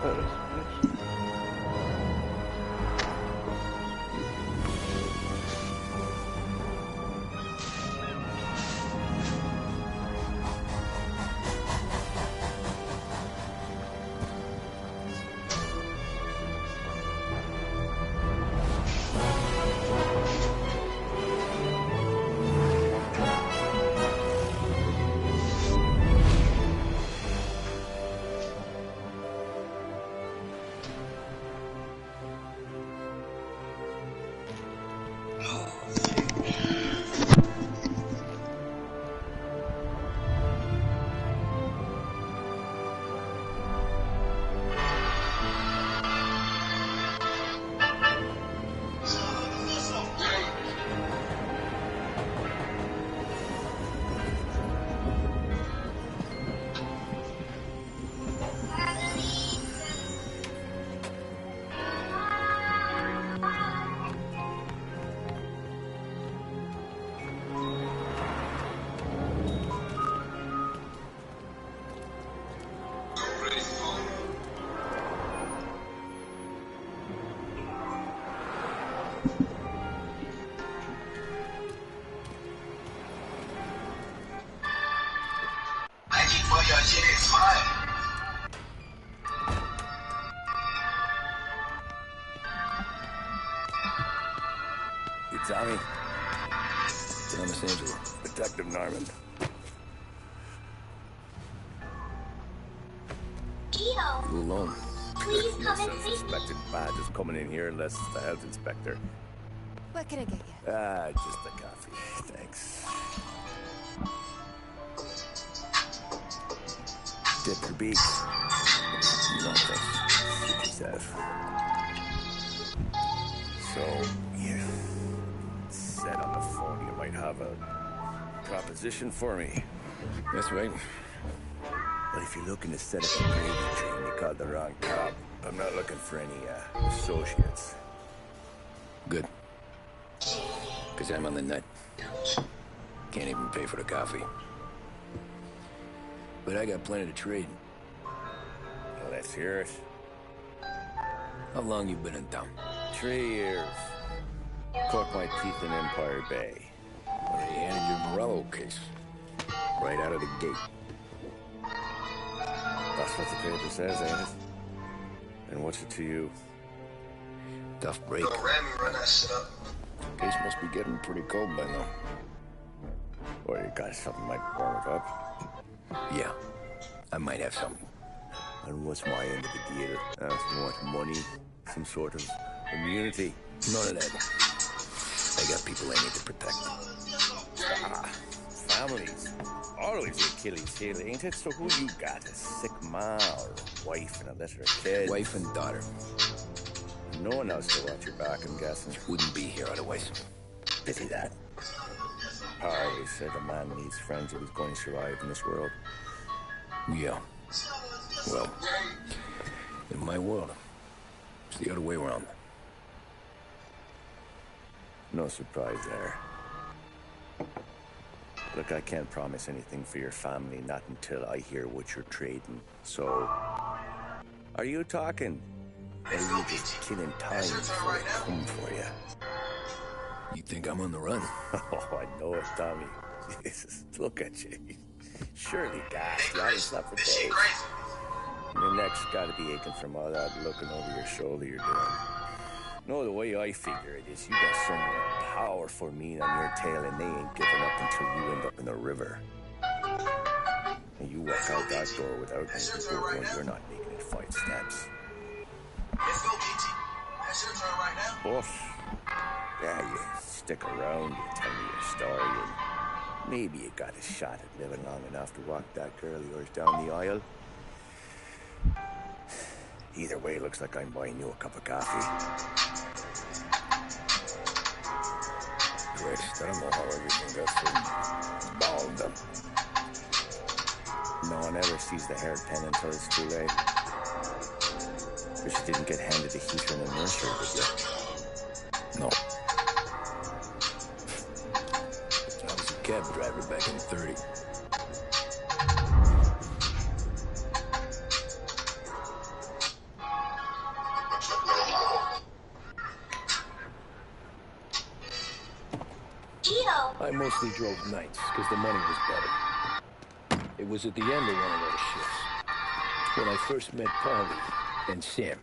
That is nice. Tommy. Thomas Angelo. Detective Norman. Ito, You alone. please come and see me. Suspected badge is coming in here unless it's the health inspector. What can I get you? Just a coffee. Thanks. Dip your beak. No thanks. Suit yourself. So, you said on the phone you might have a proposition for me. That's right. But if you're looking to set up a gravy train, you called the wrong cop. I'm not looking for any, associates. Good. Because I'm on the nut. Can't even pay for the coffee. But I got plenty to trade. Well, let's hear it. How long you been in town? 3 years. Caught my teeth in Empire Bay. Well, they handed you a Morello case. Right out of the gate. That's what the paper says, ain't it? And what's it to you? Tough break. Run that shit up. Case must be getting pretty cold by now. Or you got something might warm it up? Yeah, I might have something. And what's my end of the deal? What, money? Some sort of immunity? None of that. I got people I need to protect. Families. Always the Achilles heel, ain't it? So who you got? A sick ma or a wife and a litter of kids? Wife and daughter. No one else to watch your back, I'm guessing. Wouldn't be here otherwise. Pity that. Pa always said a man needs friends if he's going to survive in this world. Yeah. Well, in my world, it's the other way around. No surprise there. Look, I can't promise anything for your family, not until I hear what you're trading. So, are you talking? Or are you just killing time before I come for you? You think I'm on the run? Oh, I know it, Tommy. Jesus, look at you. Surely gassed. You haven't slept for days. Your neck's gotta be aching from all that looking over your shoulder you're doing. No, the way I figure it is you got someone powerful mean on your tail and they ain't giving up until you end up in the river. And you walk out that door without me, you both know you're not making it 5 steps. Let's go, BT. That's your turn right now. But, yeah, you stick around, you tell me your story, and maybe you got a shot at living long enough to walk that girl of yours down the aisle. Either way, looks like I'm buying you a cup of coffee. Christ, I don't know how everything got so balled up. No one ever sees the hair pen until it's too late. But she didn't get handed a heater in the nursery, did you? No. I was a cab driver back in '30. I mostly drove nights because the money was better. It was at the end of one of those shifts when I first met Polly and Sam.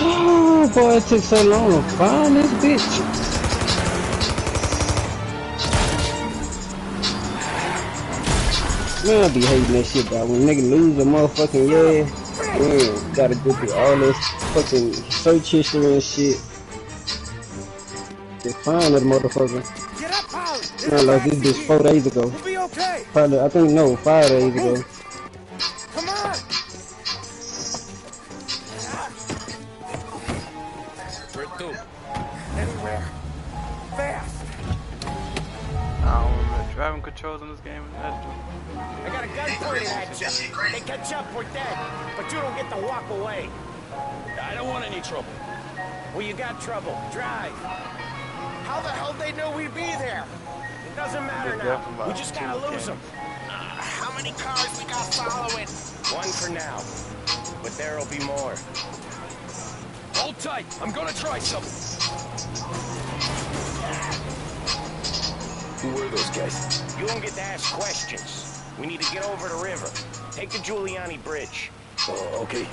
Oh boy, it took so long to find this bitch. Man, I be hating that shit, dog. When nigga lose a motherfucking man, gotta go through all this fucking search history and shit. Just find that motherfucker. Get up, Paul! Man, like this bitch 4 days ago. We'll be okay. Probably, I think, no, 5 days ago. Come on! Where to? Anywhere. Fast! I don't remember driving controls in this game. I got a gun pointed at you. They catch up, we're dead. But you don't get to walk away. I don't want any trouble. Well, you got trouble. Drive. How the hell they know we'd be there? It doesn't matter now. We just gotta lose them. How many cars we got following? One for now. But there'll be more. Hold tight. I'm gonna try something. Who were those guys? You don't get to ask questions. We need to get over the river. Take the Giuliani Bridge. Oh, okay.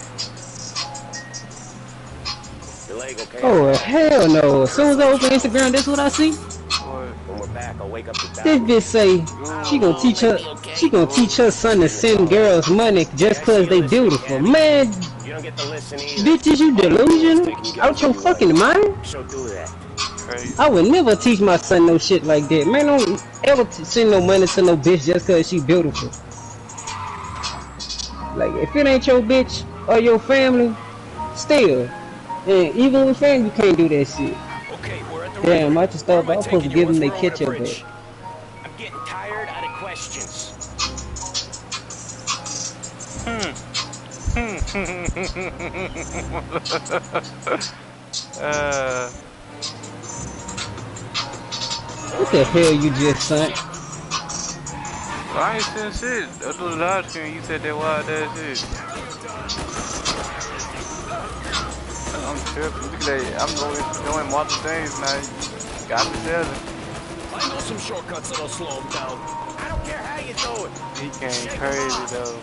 Your leg okay? Oh, hell no. As soon as I open Instagram, that's what I see. When we're back, I'll wake up the This bitch say she gonna teach her son to send girls money just cause they beautiful. Man, You don't get to listen either. bitch, is you delusional? Out your fucking mind? So do that. I would never teach my son no shit like that. Man, don't ever send no money to no bitch just cause she beautiful. Like, if it ain't your bitch or your family, still. And even with family, you can't do that shit. Okay, we're at the Damn, I just thought I was supposed to give them their ketchup back. I'm getting tired out of questions. What the hell you just sent? I ain't saying shit. I do the live stream. You said that wild ass shit. I'm tripping. Look at that. I'm doing multiple things now. Got me telling. I know some shortcuts that'll slow him down. I don't care how you do it. He came crazy though.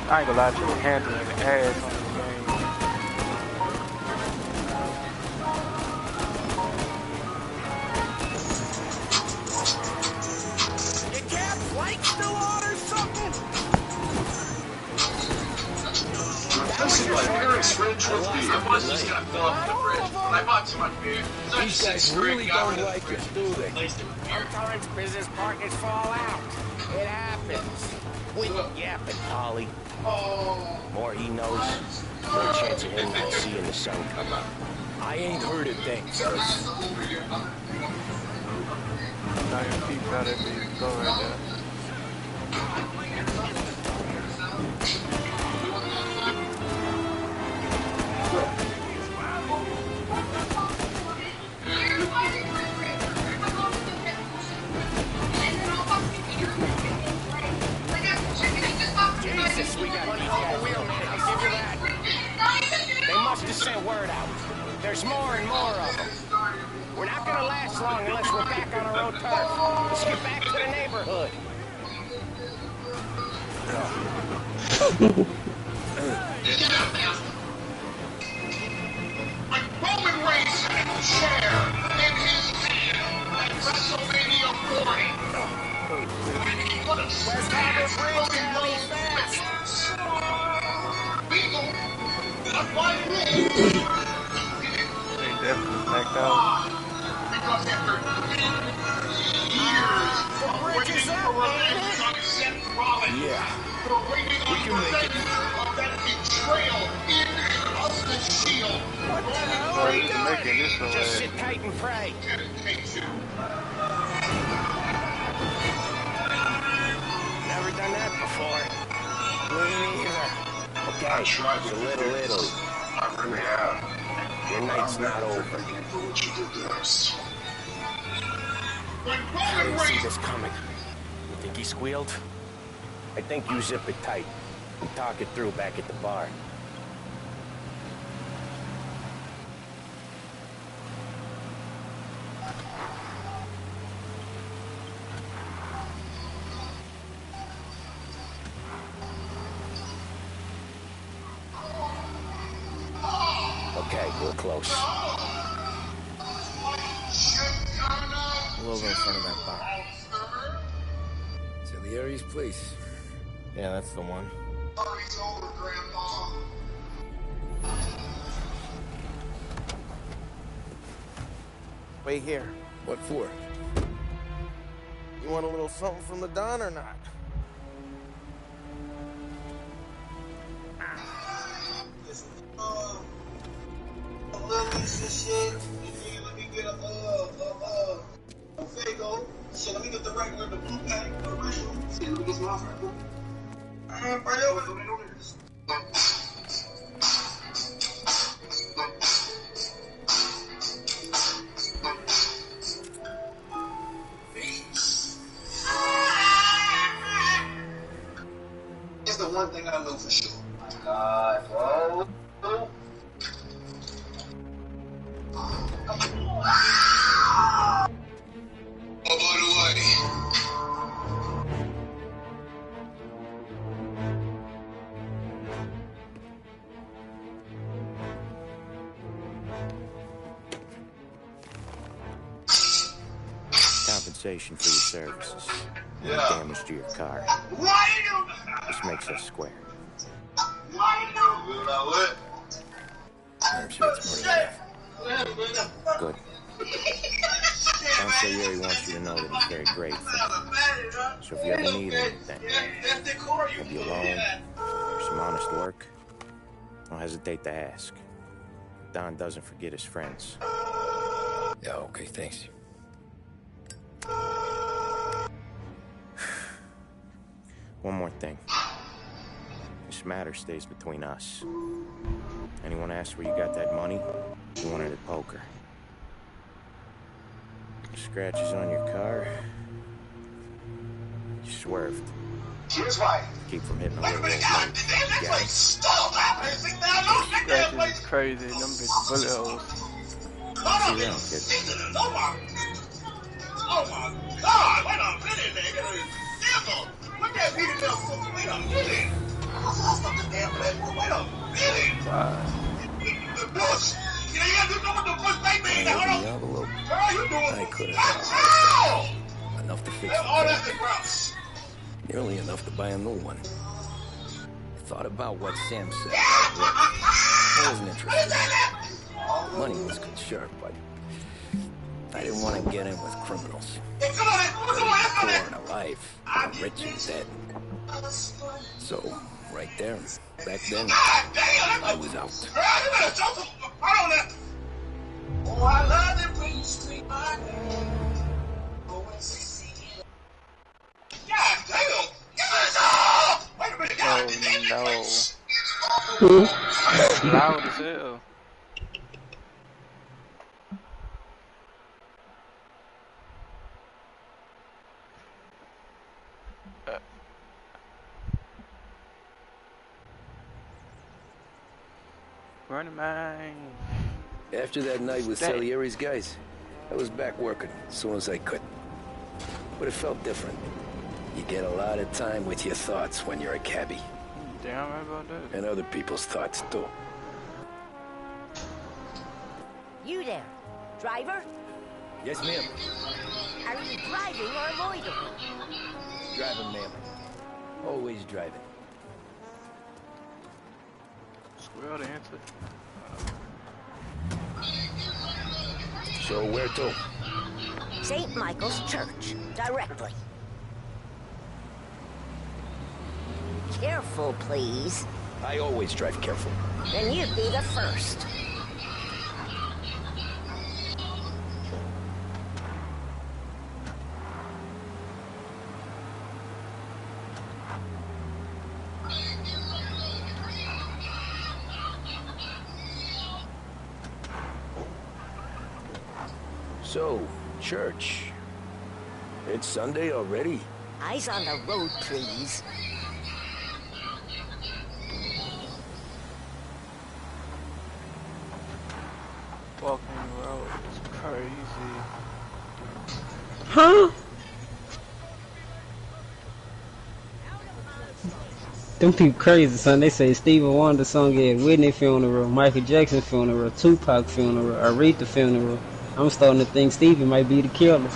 I ain't gonna lie to you, handling the ass on this game. You can't like still on or something? This is my parents' fridge with beer. I was just gonna fill up the fridge, but I bought too much beer. So I These just guys really don't like it, do they? replaced it with beer. Sometimes business partners fall out. It happens. Quit yapping, Polly. Oh. More he knows, more chance of him not seeing the sun come up. I ain't heard a thing, fellas. Now your feet got it, you go right there. Jesus, we got these guys. I'll give you that. They must have sent word out. There's more and more of them. We're not gonna last long unless we're back on our own turf. Let's get back to the neighborhood. Like Roman Reigns had a chair in his hand at WrestleMania 40. Where's Harvard Bridge? Tell me fast. People, not my rule. They definitely blacked out. Because after 10 years of waiting for revenge on Seth Rollins, Yeah. for waiting on revenge of that betrayal in Hustle Shield, Oh, he's making this Just away. sit tight and pray. dedication. done that before. Me neither. Okay, I tried it's to a do little this. Italy. I really have. Your night's not over. For what you did to us. When I Roman didn't see Reigns this coming. You think he squealed? I think you zip it tight and talk it through back at the bar. Okay, we're close. We'll over in front of that bar. Salieri's place. Yeah, that's the one. Party's over, Grandpa. Wait here. What for? You want a little something from the Don or not? A little Lisa shit. And then let me get a Fago. Shit, let me get the regular, the blue pack, the original. See, let me get some else right quick. Right over, don't know this. It's the one thing I know for sure. Oh my God, bro. Oh, by the way. Compensation for your services. Yeah. Damage to your car. Why you? This makes us square. Why you? You know what? I'm sure it's more than that. Good. Don Salieri wants you to know that he's very grateful. So if you ever need anything, you'll be alone, or some honest work, don't hesitate to ask. Don doesn't forget his friends. Yeah, okay, thanks. One more thing. This matter stays between us. Anyone asks where you got that money, you won it at poker. Scratches on your car. You swerved. Here's why. Keep from hitting a Wait a little minute, old God lady. damn, that Got place it? stalled out. See, now I know that damn Scratches place. is crazy. Them bitch bullet holes. Hold Sit on, down, man. kid. Jesus, oh my God, wait a minute, nigga. Damn, put that beat in there. Wait a minute. Stop the damn place. Wait a minute. Wow. The bush. Yeah, you know what the bush they mean. When I Hold opened the on. envelope, Girl, you doing I could have what had a heart now? attack. Enough to fix the All that's car. the grouse. Nearly enough to buy a new one. Thought about what Sam said. I wasn't interested. Money was good, sure, but I didn't want to get in with criminals. Hey, come on, Poor let's and alive, and rich and dead. So, right there, back then, I was out. Girl, you better jump right on that. Oh, I love it when you scream my name. Oh, it's God damn! Wait a minute, God damn, that place. It's loud as hell. Running man. After that night with Dang. Salieri's guys, I was back working as soon as I could. But it felt different. You get a lot of time with your thoughts when you're a cabbie. Damn right about that. And other people's thoughts, too. You there, driver? Yes, ma'am. Are you driving or avoiding? Driving, ma'am. Always driving. Squirrel to answer. So where to? St. Michael's Church, directly. Careful, please. I always drive careful. Then you'd be the first. So, church. It's Sunday already? Eyes on the road, please. Walking road is crazy. Huh? Them people crazy, son. They say Stevie Wonder song at Whitney funeral, Michael Jackson funeral, Tupac funeral, Aretha funeral. I'm starting to think Stevie might be the killer.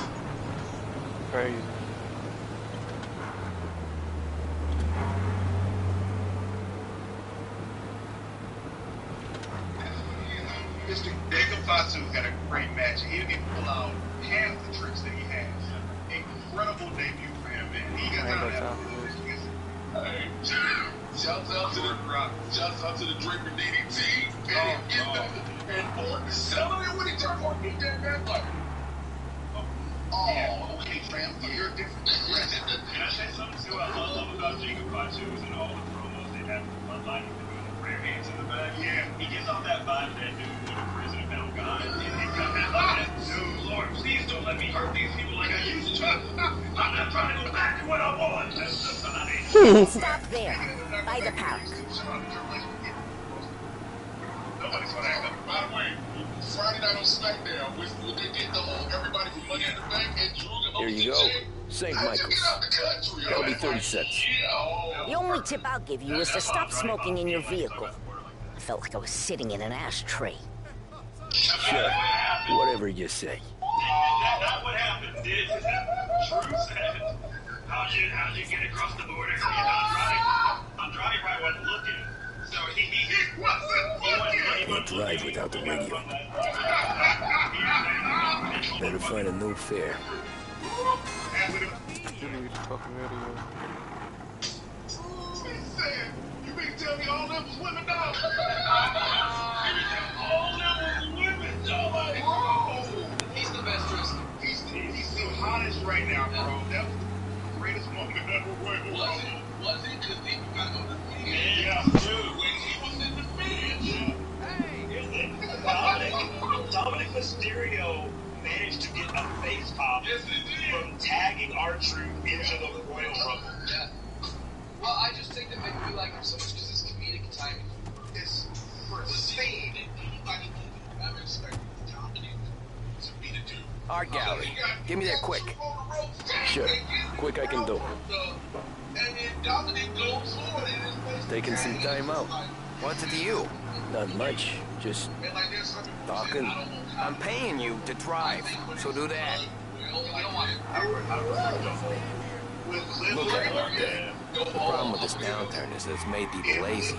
Crazy. Mr. Jacob Fatu had a great match. He didn't even pull out half the tricks that he has. Incredible debut for him, man. He got down there. Hey, shouts out to the Rock. Shouts out to the Draper DDT. And Orton selling it when he turned Orton. He did that like. Oh, okay, fam. You're different. Can I say something too? I love about Jacob Fatu and all the promos they have with Bloodline. Rare hands in the back. Yeah, he gives off that vibe that dude with a prison found God. And he got that like, dude, Lord, please don't let me hurt these people like I used to. I'm not trying to go back to what I was. Stop there, by the park. Nobody's gonna act up. By the way, Friday night on SmackDown, when they did the whole everybody from Money in the Bank and drew them Here you go. St. Michael's. That'll be 30 cents. The only tip I'll give you is to stop smoking in your vehicle. I felt like I was sitting in an ashtray. Sure. Whatever you say. That's what happened, did. True said. How'd you get across the border? Andrade probably wasn't looking. So he wasn't Can't drive without the radio. Better find a new fare. You need the fucking radio. You mean to tell me all them was women, dog? All them was women, dog. He's the best dressed. He's the hottest right now, bro. That was the greatest moment ever. Was he? Because he got on the field. Yeah, dude. When he was in the field. Hey! Dominic Mysterio managed to get a face pop from tagging R-Truth into the Royal Rumble. Yeah. Well, I just think that maybe we like him so much because it's comedic timing. It's for speed. Anybody can ever expect Dominic to be the dude. Art gallery. Give me that quick. Sure. Quick I can do. And then Dominic goes forward and his face. Taking some time out. What's it to you? Not much. Just talking. I'm paying you to drive, so do that. Look at it out there. The problem with this downturn is that it's made people lazy.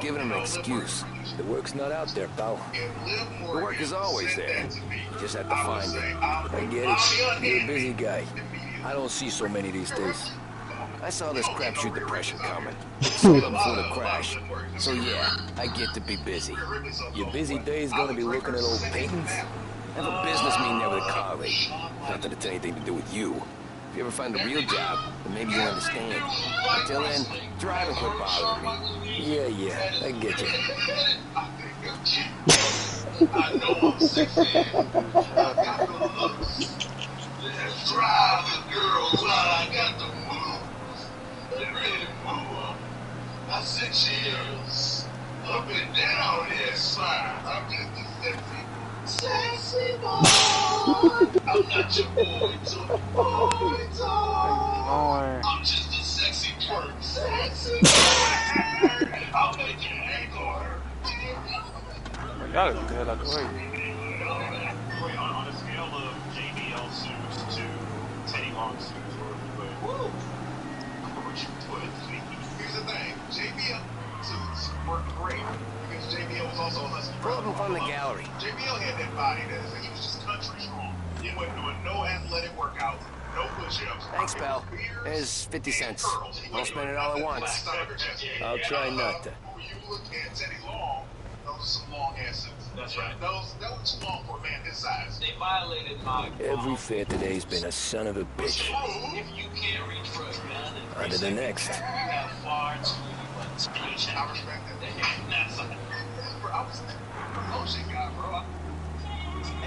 Giving them an excuse. The work's not out there, pal. The work is always there. You just have to find it. I get it. You're a busy guy. I don't see so many these days. I saw this crapshoot depression coming. Sold them before the crash. So yeah, I get to be busy. Your busy day's gonna be looking at old paintings? I have a business meeting there with a colleague. Not that it's anything to do with you. If you ever find a real job, then maybe you'll understand. Until then, drive and quit bothering me. Yeah, I get you. I know I'm sexy. Let's drive the girls while I got the move. They're ready to move. My 6 years. Up and down that slide. I'm just a sexy boy. I'm not your boy, I'm just a sexy twerk. Sexy twerk. I'll make your ankle hurt. Y'all get the hell out the way. On a scale of JBL suits to Teddy Long suits, woo! Here's the thing, JBL suits work great because JBL was also a husky. Pull up in front of the gallery. JBL had that body that he was just country strong. He wasn't doing no athletic workouts, no push-ups. Thanks, pal. There's 50 cents. I'll spend it all at once. I'll try not to. When you look at Teddy Long, those are some long-ass suits. That's right. Those were too long for a man this size. They violated my... Every fair today's been a son of a bitch. If you can't reach for a gun and On to the next. you have far too much speech. I respect that. That's I was a promotion guy, bro.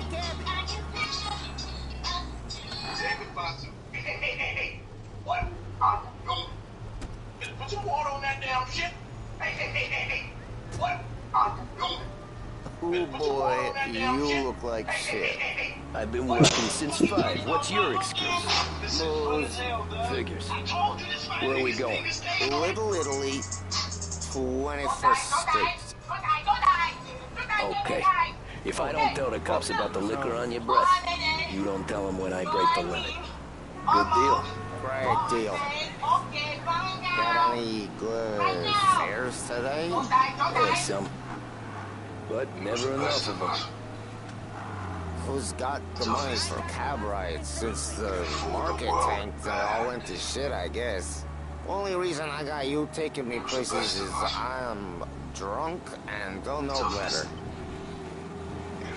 Again. Ooh, boy, you look like shit. I've been working since 5. What's your excuse? Booze. Figures. Where are we going? Little Italy, 21st Street. Okay. If I don't tell the cops about the liquor on your breath, you don't tell them when I break the limit. Good deal? Great deal. Got any good fares today? Yeah, some. But never enough of them. Who's got the money for cab rides? Since the market tanked, all went to shit, I guess. Only reason I got you taking me places is I'm drunk and don't know better.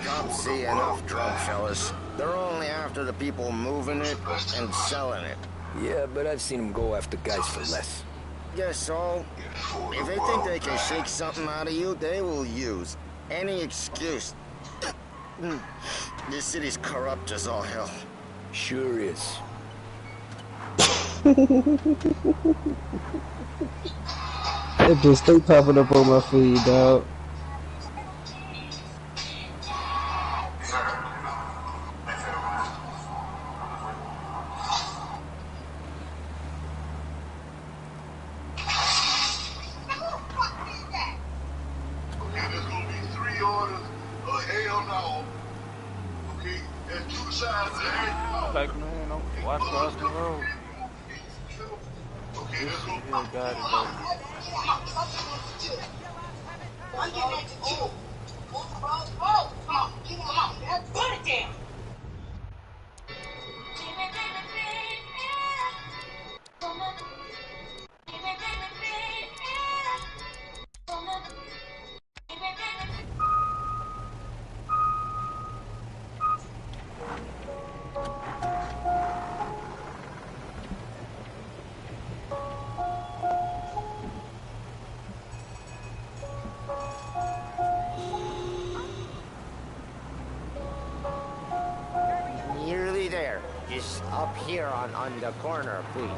Cops see enough drunk fellas. They're only after the people moving it and selling it. Yeah, but I've seen them go after guys for less. Guess so. If they think they can shake something out of you, they will use any excuse. This city's corrupt as all hell. Sure is. It just stay popping up on my feed, dog. Like, man, don't watch across the road. This shit here got it, though. Put it down. Nearly there. Just up here on the corner, please.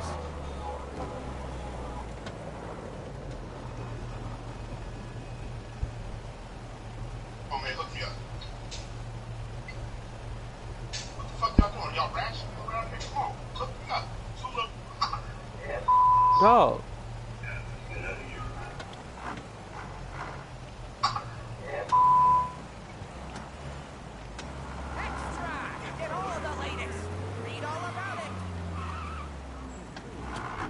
Oh man, hook me up. What the fuck y'all doing? Y'all rationing around here? Come on, hook me up. Dog.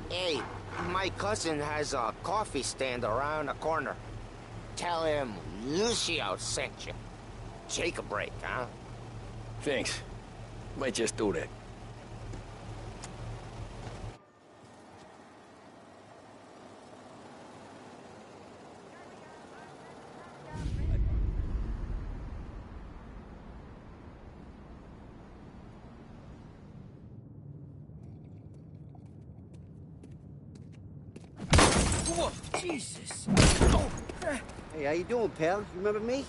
Hey, my cousin has a coffee stand around the corner. Tell him Lucio sent you. Take a break, huh? Thanks. Might just do that. Whoa, Jesus. Oh. Hey, how you doing, pal? You remember me?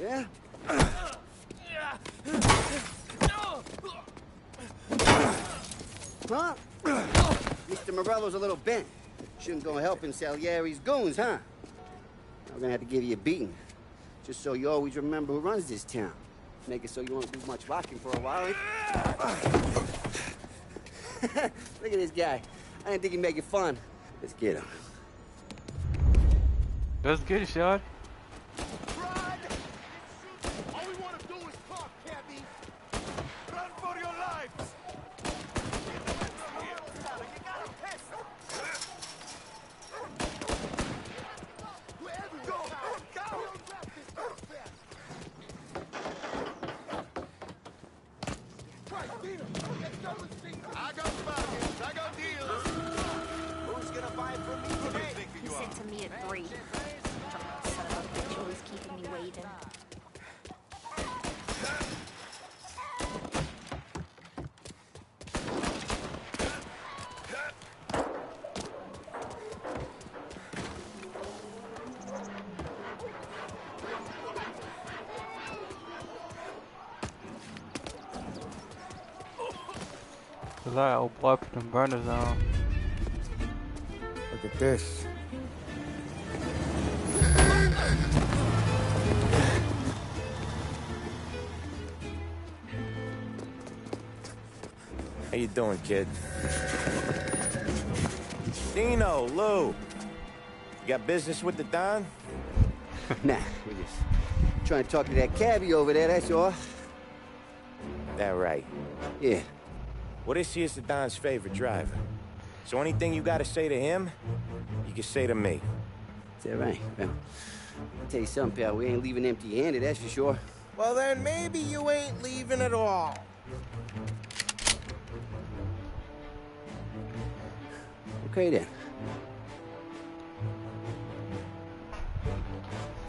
Yeah? Huh? Mr. Morello's a little bent. Shouldn't go helping Salieri's goons, huh? I'm gonna have to give you a beating. Just so you always remember who runs this town. Make it so you won't do much rocking for a while. Look at this guy. I didn't think he'd make it fun. Let's get him. Let's get it, shot. All we want to do is talk, cabby. Run for your lives. I got bargains. I got deals. Who's gonna buy from me today? He said to me at 3. Son of a bitch, always keeping me waiting. The light, old boy put them burners on. Look at this. How you doing, kid? Dino, Lou. You got business with the Don? Nah, we're just trying to talk to that cabbie over there, that's all. That right. Yeah. Well, this here's the Don's favorite driver. So anything you gotta say to him, you can say to me. Is that right? Well, I'll tell you something, pal. We ain't leaving empty-handed, that's for sure. Well, then maybe you ain't leaving at all. Okay, then.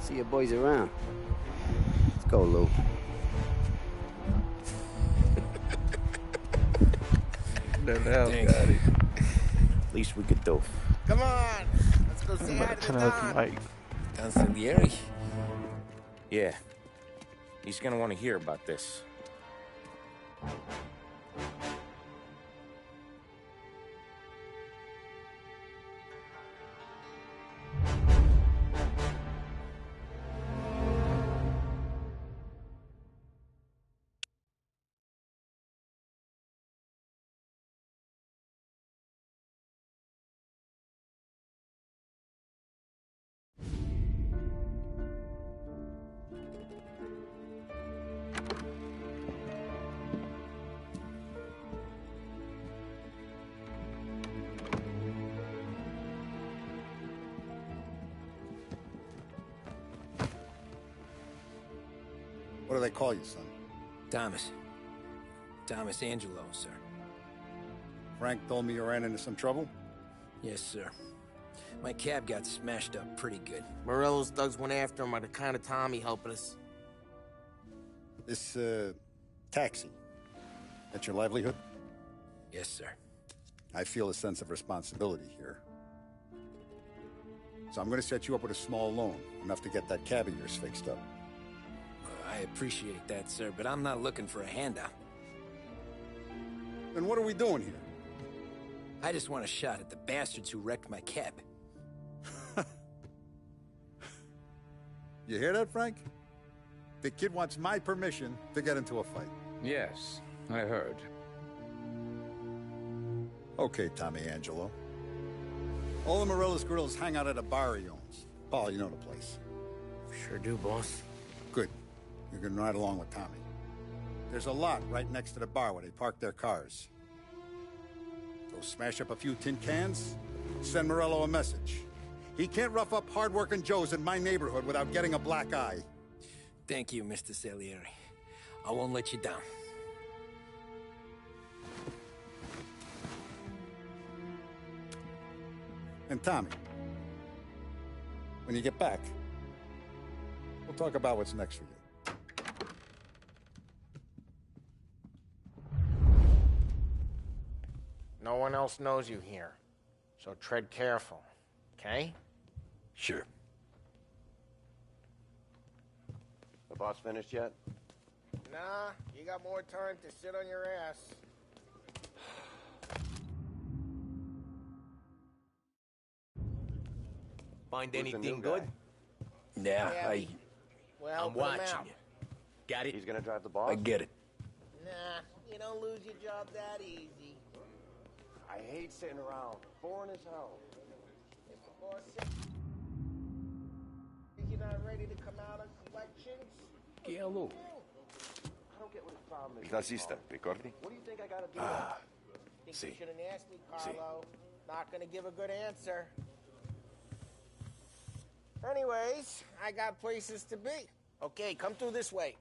See your boys around. Let's go, Lou. Thanks. Got it. Least we could do. Come on, let's go say hi to the Don. Mike. Don Salieri? Yeah. He's gonna want to hear about this. What do they call you, son? Thomas. Thomas Angelo, sir. Frank told me you ran into some trouble? Yes, sir. My cab got smashed up pretty good. Morello's thugs went after him by the kind of Tommy helping us. This, taxi, that's your livelihood? Yes, sir. I feel a sense of responsibility here. So I'm gonna set you up with a small loan, enough to get that cab of yours fixed up. I appreciate that, sir, but I'm not looking for a handout. Then what are we doing here? I just want a shot at the bastards who wrecked my cab. You hear that, Frank? The kid wants my permission to get into a fight. Yes, I heard. Okay, Tommy Angelo. All the Morello's girls hang out at a bar he owns. Paul, you know the place. Sure do, boss. Good. You can ride along with Tommy. There's a lot right next to the bar where they park their cars. Go smash up a few tin cans, send Morello a message. He can't rough up hard-working Joes in my neighborhood without getting a black eye. Thank you, Mr. Salieri. I won't let you down. And Tommy, when you get back, we'll talk about what's next for you. No one else knows you here, so tread careful, okay? Sure. The boss finished yet? Nah, you got more time to sit on your ass. Find Who's the anything new good? guy? Yeah, Well, I'm put 'em watching out. you. Got it? He's gonna drive the boss? I get it. Nah, you don't lose your job that easy. I hate sitting around. Boring as hell. If the boss says you're not ready to come out of elections, ¿Qué hago? I don't get what his problem is. Il nazista, ricordi? What do you think I gotta do? think Sì. you shouldn't ask me, Carlo. Not gonna give a good answer. Anyways, I got places to be. Okay, come through this way.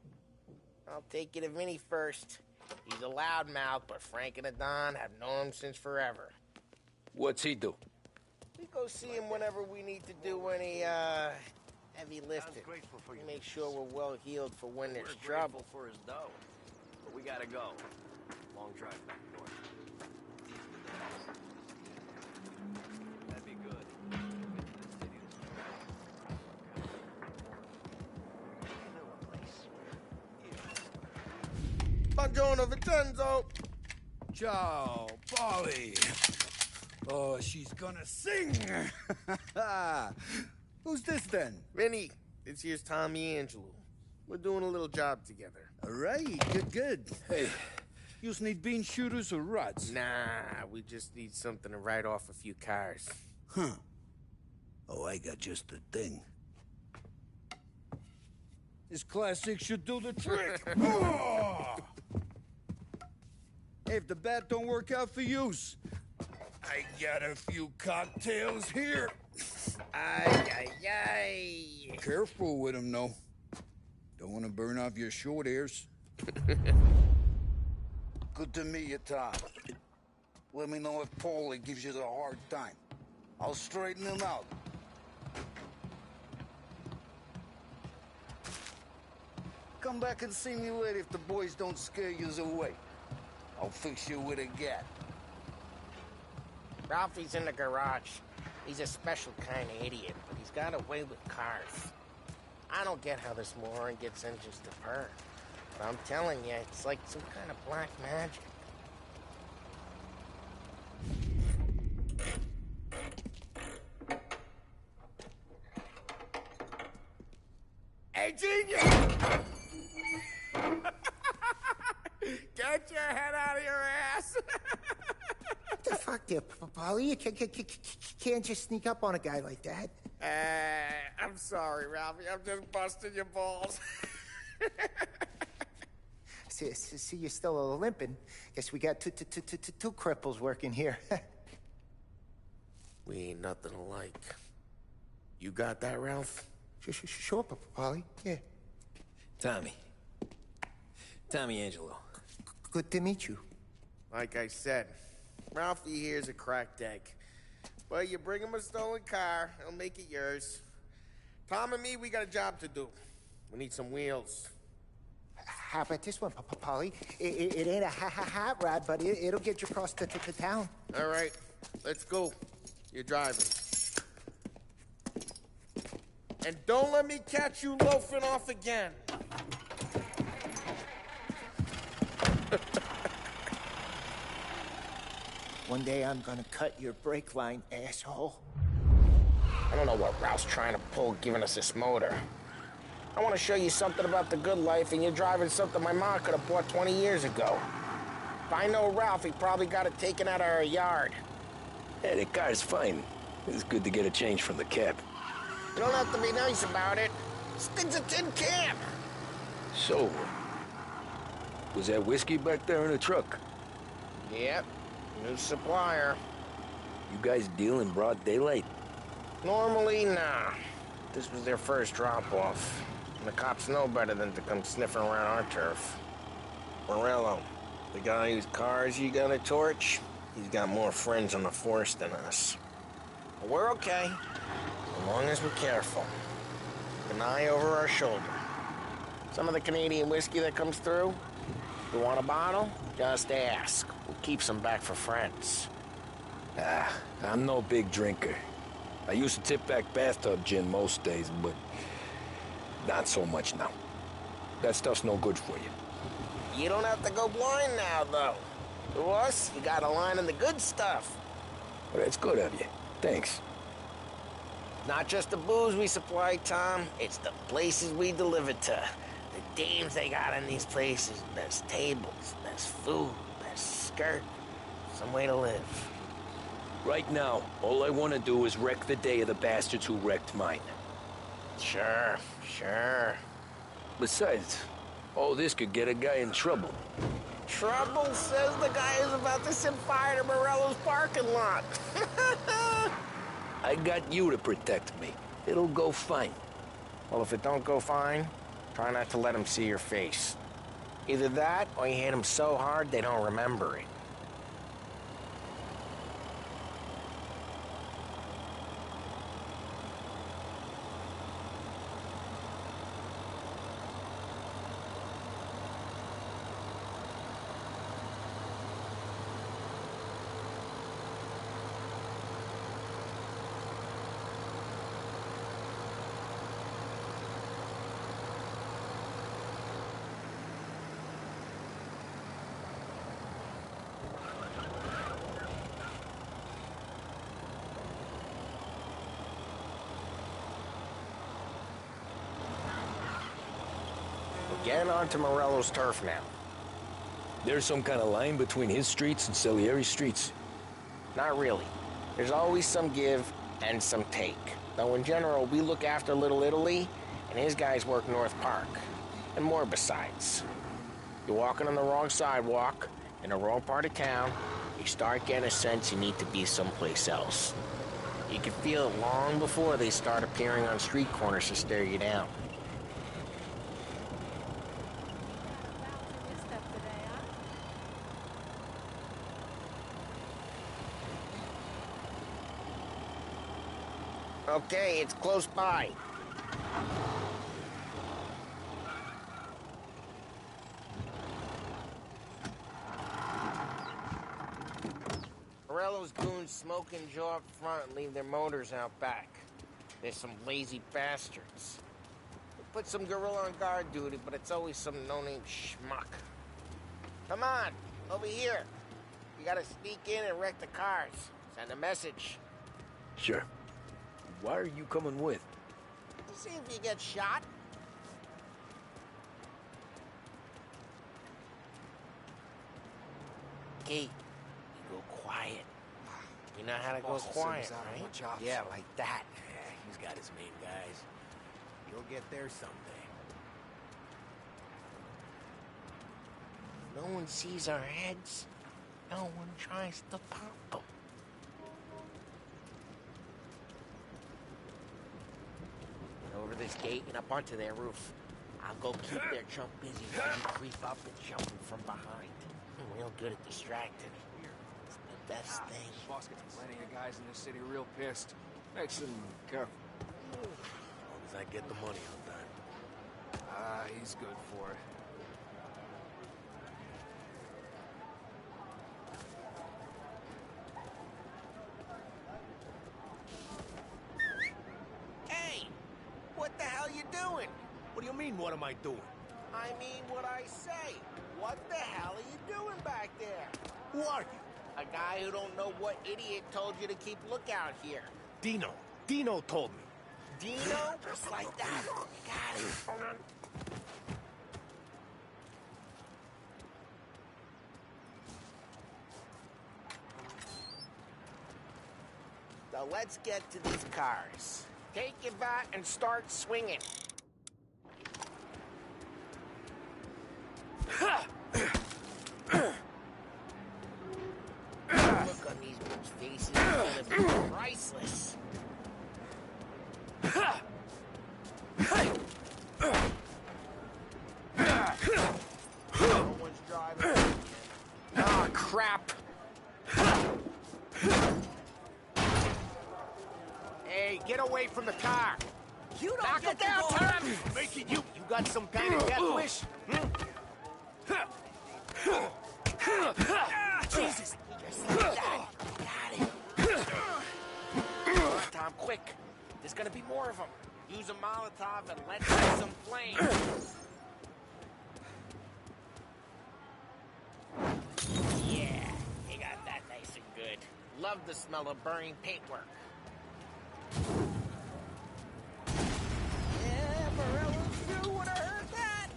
I'll take you to Vinny first. He's a loudmouth, but Frank and the Don have known him since forever. What's he do? We go see him whenever we need to do any, heavy lifting. We make sure we're well healed for when there's trouble. For his dough. But we gotta go. Long drive back north. That'd be good. Buongiorno, Vincenzo! Ciao, Polly. Oh, she's gonna sing. Who's this then? Vinny, this here's Tommy Angelo. We're doing a little job together. All right, good. Hey, You need bean shooters or rods? Nah, we just need something to write off a few cars. Huh. Oh, I got just the thing. This classic should do the trick. Oh! Hey, if the bat don't work out for use, I got a few cocktails here. Ay, ay, ay. Careful with them, though. Don't want to burn off your short hairs. Good to meet you, Tom. Let me know if Paulie gives you the hard time. I'll straighten him out. Come back and see me later if the boys don't scare yous away. I'll fix you with a gat. Ralphie's in the garage. He's a special kind of idiot, but he's got a way with cars. I don't get how this moron gets in just a perk. But I'm telling you, it's like some kind of black magic. Hey, genius! Get your head out of your ass! What the fuck there, Paulie? You can't just sneak up on a guy like that. I'm sorry, Ralphie. I'm just busting your balls. See, you're still limping. Guess we got two cripples working here. We ain't nothing alike. You got that, Ralph? Sure, Paulie. Yeah. Tommy Angelo. Good to meet you. Like I said, Ralphie here's a cracked egg. But you bring him a stolen car, he'll make it yours. Tom and me, we got a job to do. We need some wheels. How about this one, Paulie? It ain't a hot rod, but it'll get you across to town. All right, let's go. You're driving. And don't let me catch you loafing off again. One day I'm gonna cut your brake line, asshole. I don't know what Ralph's trying to pull giving us this motor. I want to show you something about the good life, and you're driving something my mom could have bought 20 years ago. If I know Ralph, he probably got it taken out of our yard. Yeah, the car's fine. It's good to get a change from the cab. You don't have to be nice about it. This thing's a tin can. So, was that whiskey back there in the truck? Yep, new supplier. You guys deal in broad daylight? Normally, nah. This was their first drop-off. And the cops know better than to come sniffing around our turf. Morello, the guy whose cars you got a torch, he's got more friends on the force than us. But we're okay, as long as we're careful. An eye over our shoulder. Some of the Canadian whiskey that comes through, you want a bottle? Just ask. We'll keep some back for friends. I'm no big drinker. I used to tip back bathtub gin most days, but not so much now. That stuff's no good for you. You don't have to go blind now, though. To us, you got a line in the good stuff. Well, that's good of you. Thanks. Not just the booze we supply, Tom. It's the places we deliver to. The dames they got in these places. Best tables, best food, best skirt. Some way to live. Right now, all I want to do is wreck the day of the bastards who wrecked mine. Sure. Besides, all this could get a guy in trouble. Trouble says the guy is about to set fire to Morello's parking lot. I got you to protect me. It'll go fine. Well, if it don't go fine, try not to let him see your face. Either that, or you hit him so hard they don't remember it. We're getting onto Morello's turf now. There's some kind of line between his streets and Salieri's streets? Not really. There's always some give and some take. Though in general, we look after Little Italy, and his guys work North Park. And more besides. You're walking on the wrong sidewalk, in the wrong part of town, you start getting a sense you need to be someplace else. You can feel it long before they start appearing on street corners to stare you down. Okay, it's close by. Morello's goons smoke and jaw up front and leave their motors out back. They're some lazy bastards. We put some gorilla on guard duty, but it's always some no-name schmuck. Come on, over here. You gotta sneak in and wreck the cars. Send a message. Sure. Why are you coming with? To see if you get shot. Okay, you go quiet. You know how to go quiet, right? Yeah, like that. Yeah, he's got his main guys. You'll get there someday. No one sees our heads. No one tries to pop them. Over this gate and up onto their roof. I'll go keep their chump busy while you creep up and jump them from behind. I'm real good at distracting. It's the best thing. Boss gets plenty of guys in this city real pissed. Makes them careful. As long as I get the money on time. Ah, he's good for it. Hey! What the hell you doing? What do you mean, what am I doing? I mean what I say. What the hell are you doing back there? Who are you? A guy who don't know what idiot told you to keep lookout here. Dino. Dino told me. Dino? Just like that. Got it. Hold on. So let's get to these cars. Take your bat and start swinging. Look on these bitch faces is gonna be priceless. No one's driving. Oh, crap. Hey, get away from the car. You don't Knock get it down, to go Tom! making you... You got some kind of death wish? Jesus! Just like that. Got it. Tom, quick. There's gonna be more of them. Use a Molotov and let out some flame. Yeah, you got that nice and good. Love the smell of burning paintwork. Yeah, Morello's crew would have heard that.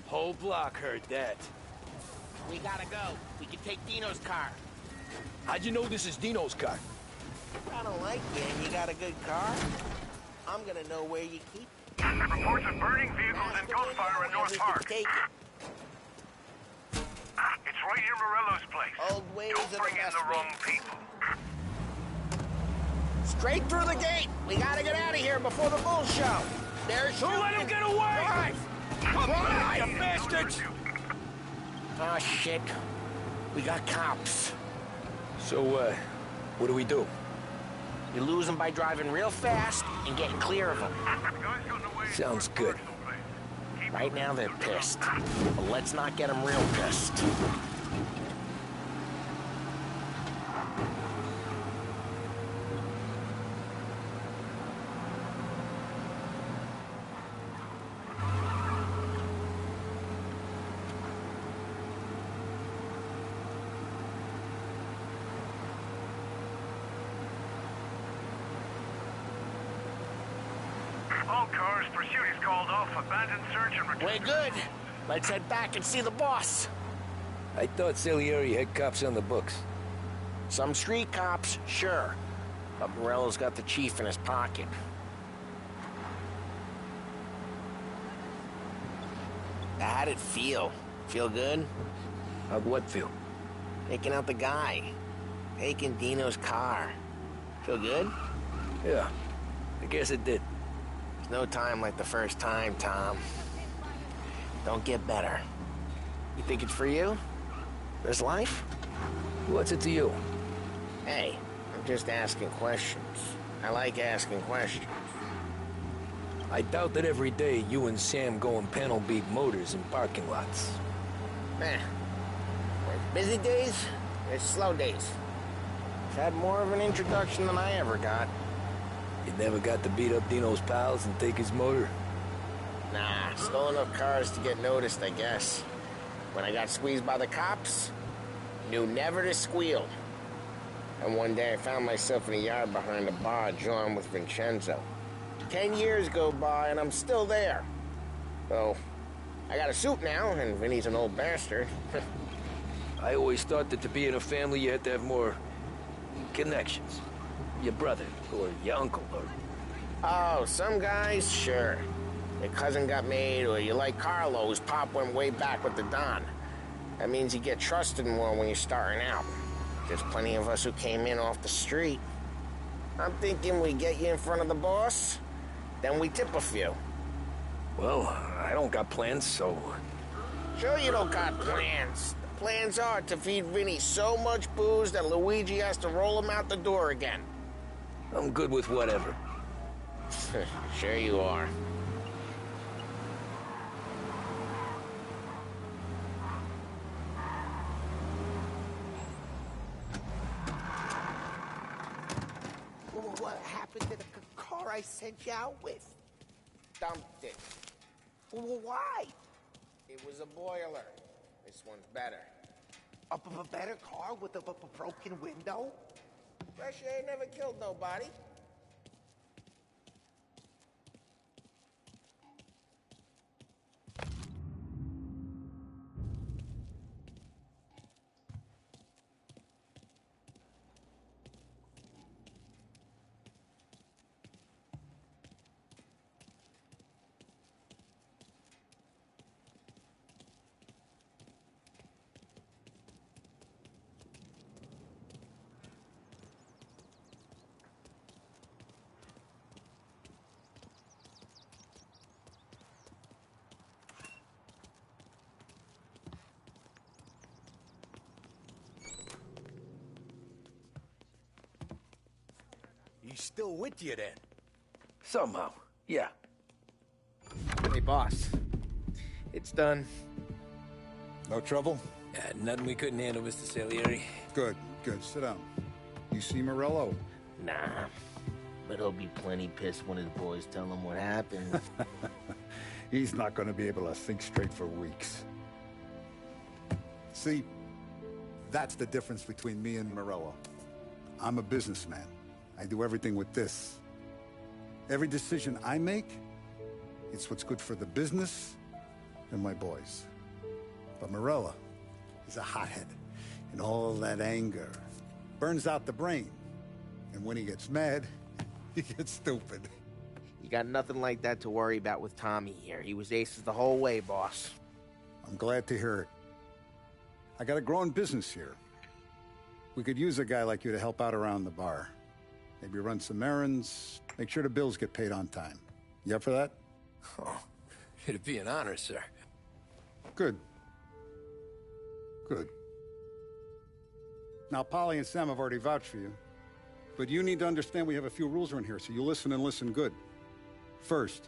Whole block heard that. We gotta go. We can take Dino's car. How'd you know this is Dino's car? I don't like you and you got a good car. I'm gonna know where you keep it. Reports of burning vehicles and gunfire in North Park. Take it. It's right near Morello's place. Old ways Don't of the bring in best the wrong ways. people. Straight through the gate. We gotta get out of here before the bull show. There's Don't let him get away! Drive! Drive, you bastards! Oh, shit. We got cops. So, what do we do? You lose them by driving real fast and getting clear of them. Sounds good. Right now they're pissed. But let's not get them real pissed. All cars, pursuit is called off. Abandoned search and return. We're good. Let's head back and see the boss. I thought Salieri had cops on the books. Some street cops, sure. But Morello's got the chief in his pocket. How'd it feel? Feel good? How'd what feel? Taking out the guy. Taking Dino's car. Feel good? Yeah, I guess it did. There's no time like the first time, Tom. Don't get better. You think it's for you? This life? What's it to you? Hey, I'm just asking questions. I like asking questions. I doubt that every day you and Sam go and panel beat motors in parking lots. There's busy days, there's slow days. I've had more of an introduction than I ever got. You never got to beat up Dino's pals and take his motor? Nah, stole enough cars to get noticed, I guess. When I got squeezed by the cops, knew never to squeal. And one day I found myself in a yard behind a bar drawn with Vincenzo. 10 years go by and I'm still there. So, I got a suit now, and Vinny's an old bastard. I always thought that to be in a family you had to have more connections. Your brother, or your uncle, or... Oh, some guys, sure. Your cousin got made, or you like Carlo's, Pop went way back with the Don. That means you get trusted more when you're starting out. There's plenty of us who came in off the street. I'm thinking we get you in front of the boss, then we tip a few. Well, I don't got plans, so... Sure you don't got plans. The plans are to feed Vinny so much booze that Luigi has to roll him out the door again. I'm good with whatever. Sure you are. What happened to the car I sent you out with? Dumped it. Why? It was a boiler. This one's better. A better car with a broken window? Fresh air never killed nobody. He's still with you then? Somehow, yeah. Hey, boss. It's done. No trouble? Nothing we couldn't handle, Mr. Salieri. Good, good. Sit down. You see Morello? Nah. But he'll be plenty pissed when his boys tell him what happened. He's not going to be able to think straight for weeks. See, that's the difference between me and Morello. I'm a businessman. I do everything with this. Every decision I make, it's what's good for the business and my boys. But Morello is a hothead, and all that anger burns out the brain. And when he gets mad, he gets stupid. You got nothing like that to worry about with Tommy here. He was aces the whole way, boss. I'm glad to hear it. I got a growing business here. We could use a guy like you to help out around the bar. Maybe run some errands, make sure the bills get paid on time. You up for that? Oh, it'd be an honor, sir. Good. Good. Now, Polly and Sam have already vouched for you. But you need to understand we have a few rules around here, so you listen and listen good. First,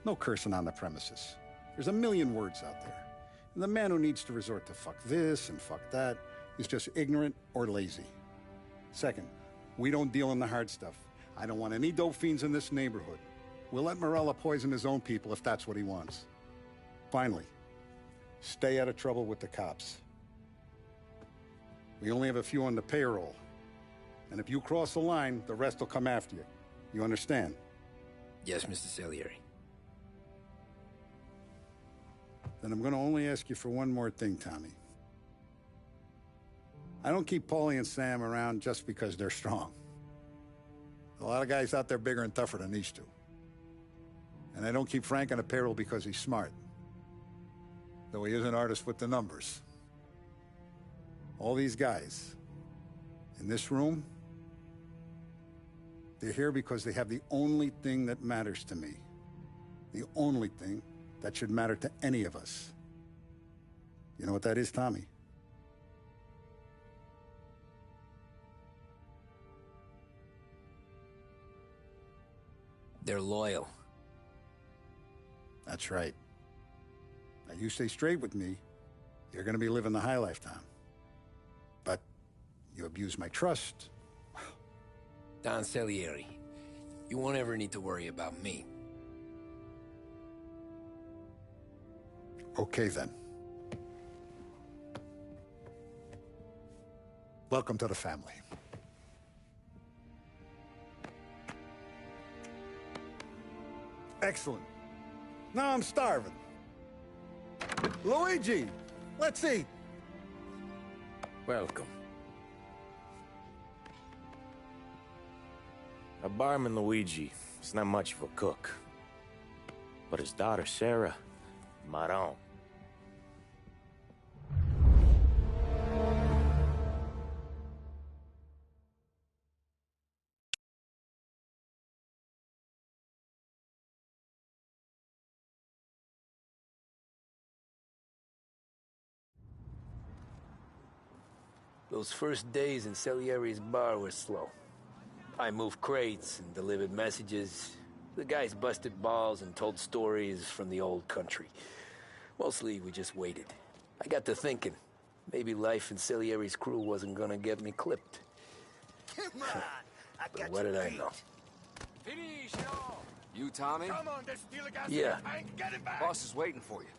no cursing on the premises. There's a million words out there. And the man who needs to resort to fuck this and fuck that is just ignorant or lazy. Second, we don't deal in the hard stuff. I don't want any dope fiends in this neighborhood. We'll let Morello poison his own people if that's what he wants. Finally, stay out of trouble with the cops. We only have a few on the payroll. And if you cross the line, the rest will come after you. You understand? Yes, Mr. Salieri. Then I'm going to only ask you for one more thing, Tommy. I don't keep Paulie and Sam around just because they're strong. A lot of guys out there bigger and tougher than these two. And I don't keep Frank on the payroll because he's smart. Though he is an artist with the numbers. All these guys in this room, they're here because they have the only thing that matters to me. The only thing that should matter to any of us. You know what that is, Tommy? They're loyal. That's right. Now you stay straight with me, you're gonna be living the high life, Tom. But you abuse my trust. Don Salieri, you won't ever need to worry about me. Okay, then. Welcome to the family. Excellent. Now I'm starving. Luigi, let's eat. Welcome. A barman Luigi is not much of a cook. But his daughter Sarah, Maron. Those first days in Salieri's bar were slow. I moved crates and delivered messages. The guys busted balls and told stories from the old country. Mostly, we just waited. I got to thinking, maybe life in Salieri's crew wasn't gonna get me clipped. Come on, But what did I know? You, Tommy? Come on, there's still a gas Yeah. in the tank. Get it back. Boss is waiting for you.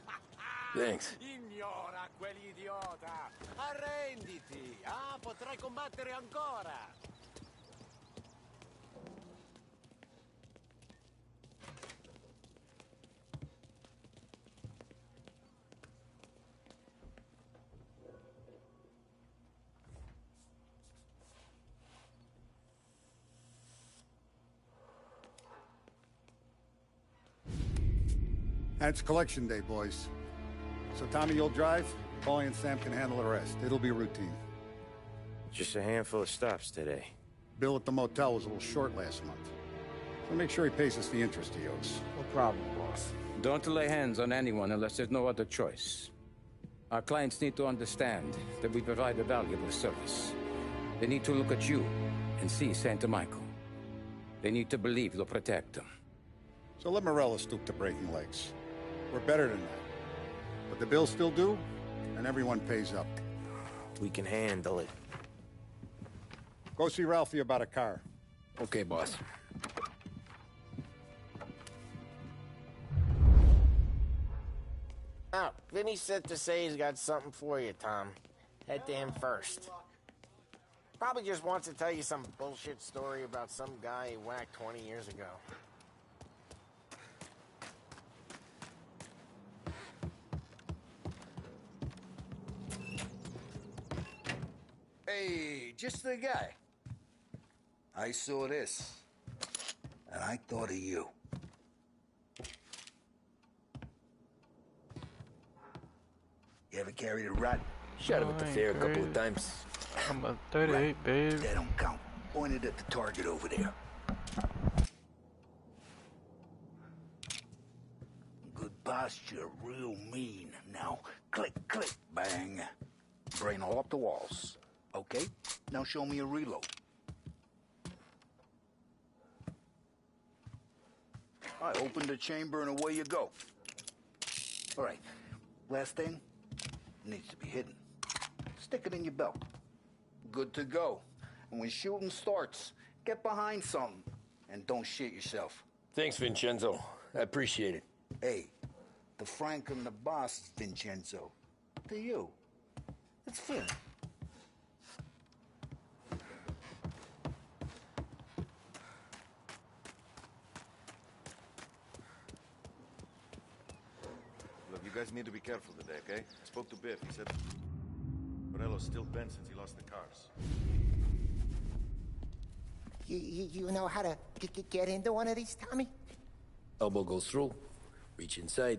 Thanks. Ignora quell'idiota. Arrenditi. Ah, potrai combattere ancora. And it's collection day, boys. So Tommy, you'll drive. Paulie and Sam can handle the rest. It'll be routine. Just a handful of stops today. Bill at the motel was a little short last month. So make sure he pays us the interest he owes. No problem, boss. Don't lay hands on anyone unless there's no other choice. Our clients need to understand that we provide a valuable service. They need to look at you and see Santa Michael. They need to believe you'll protect them. So let Morella stoop to breaking legs. We're better than that. But the bills still due, and everyone pays up. We can handle it. Go see Ralphie about a car. Okay, boss. Oh, Vinny said to say he's got something for you, Tom. Head to him first. Probably just wants to tell you some bullshit story about some guy he whacked 20 years ago. Hey, just the guy. I saw this, and I thought of you. You ever carried a rat? Shot him at the fair a couple of times. I'm a 38, babe. That don't count. Pointed at the target over there. Good posture, real mean. Now, click, click, bang. Brain all up the walls. Okay, now show me a reload. All right, open the chamber and away you go. All right, last thing, needs to be hidden. Stick it in your belt. Good to go. And when shooting starts, get behind something and don't shit yourself. Thanks, Vincenzo. I appreciate it. Hey, the Frank and the boss, Vincenzo. To you. It's fair. Look, you guys need to be careful today, okay? I spoke to Biff. He said... Morello's still been since he lost the cars. You know how to get into one of these, Tommy? Elbow goes through. Reach inside.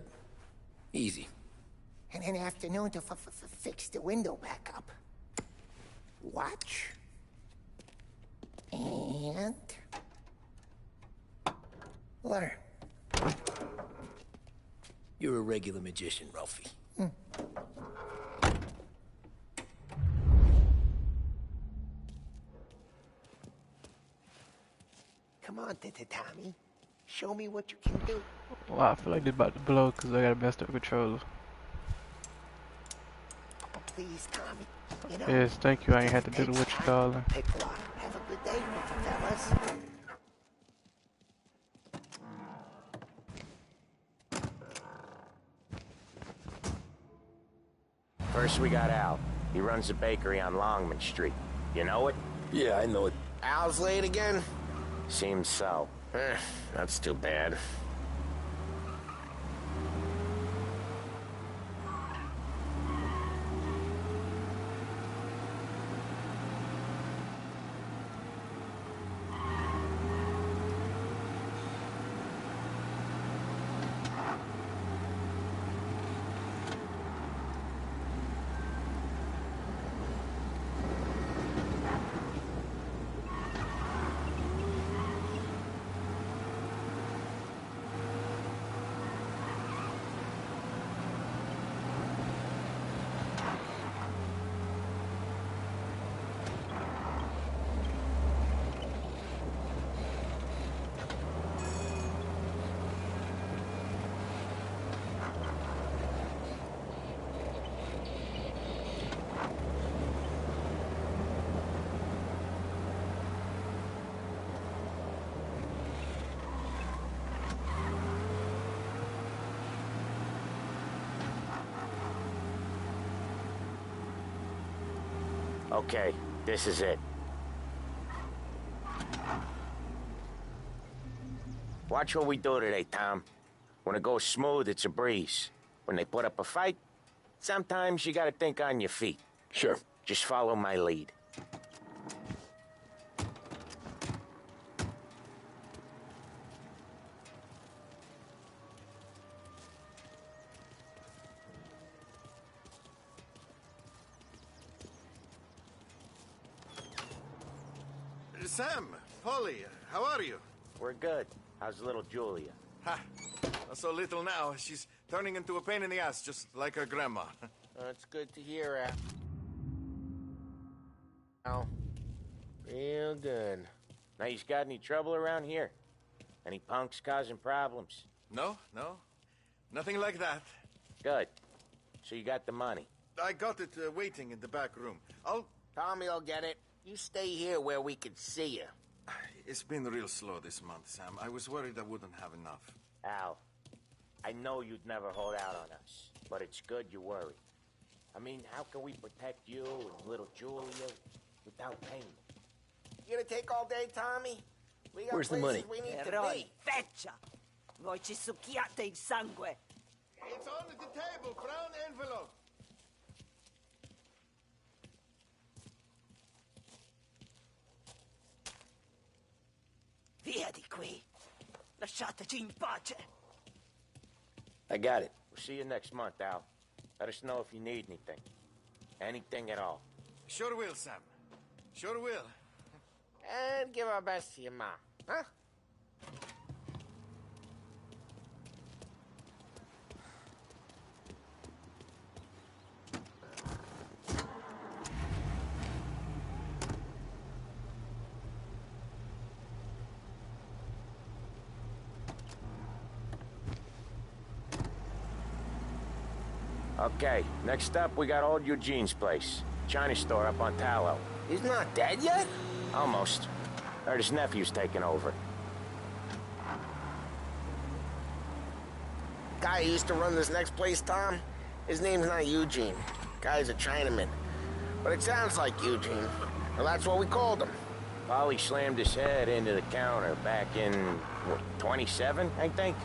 Easy. And an afternoon to fix the window back up. Watch. And... learn. You're a regular magician, Ralphie. Come on, Tommy. Show me what you can do. Wow, I feel like they're about to blow because I got a messed up controller. Oh, please, Tommy. You know, Yes, thank you. I ain't had to do the what you calling. pick one. Have a good day, fellas. First we got Al. He runs a bakery on Longman Street. You know it? Yeah, I know it. Al's late again? Seems so. That's too bad. Okay, this is it. Watch what we do today, Tom. When it goes smooth, it's a breeze. When they put up a fight, sometimes you gotta think on your feet. Sure. Just follow my lead. Sam, Polly, how are you? We're good. How's little Julia? Ha! Not so little now. She's turning into a pain in the ass, just like her grandma. That's good to hear, Al. Real good. Now, you got any trouble around here? Any punks causing problems? No. Nothing like that. Good. So you got the money? I got it waiting in the back room. Tommy'll get it. You stay here where we can see you. It's been real slow this month, Sam. I was worried I wouldn't have enough. Al, I know you'd never hold out on us, but it's good you worry. I mean, how can we protect you and little Julia without pain? You gonna take all day, Tommy? We got Where's the money? We need Eroi, to be. feccia! Voi ci succhiate il sangue! It's on the table, brown envelope. Via di qui! Lasciateci in pace! I got it. We'll see you next month, Al. Let us know if you need anything. Anything at all. Sure will, Sam. Sure will. And give our best to your mom, huh? Okay, next up we got old Eugene's place. China store up on Tallow. He's not dead yet? Almost. Heard his nephew's taking over. Guy who used to run this next place, Tom? His name's not Eugene. Guy's a Chinaman. But it sounds like Eugene. Well, that's what we called him. Polly slammed his head into the counter back in, what, 27, I think?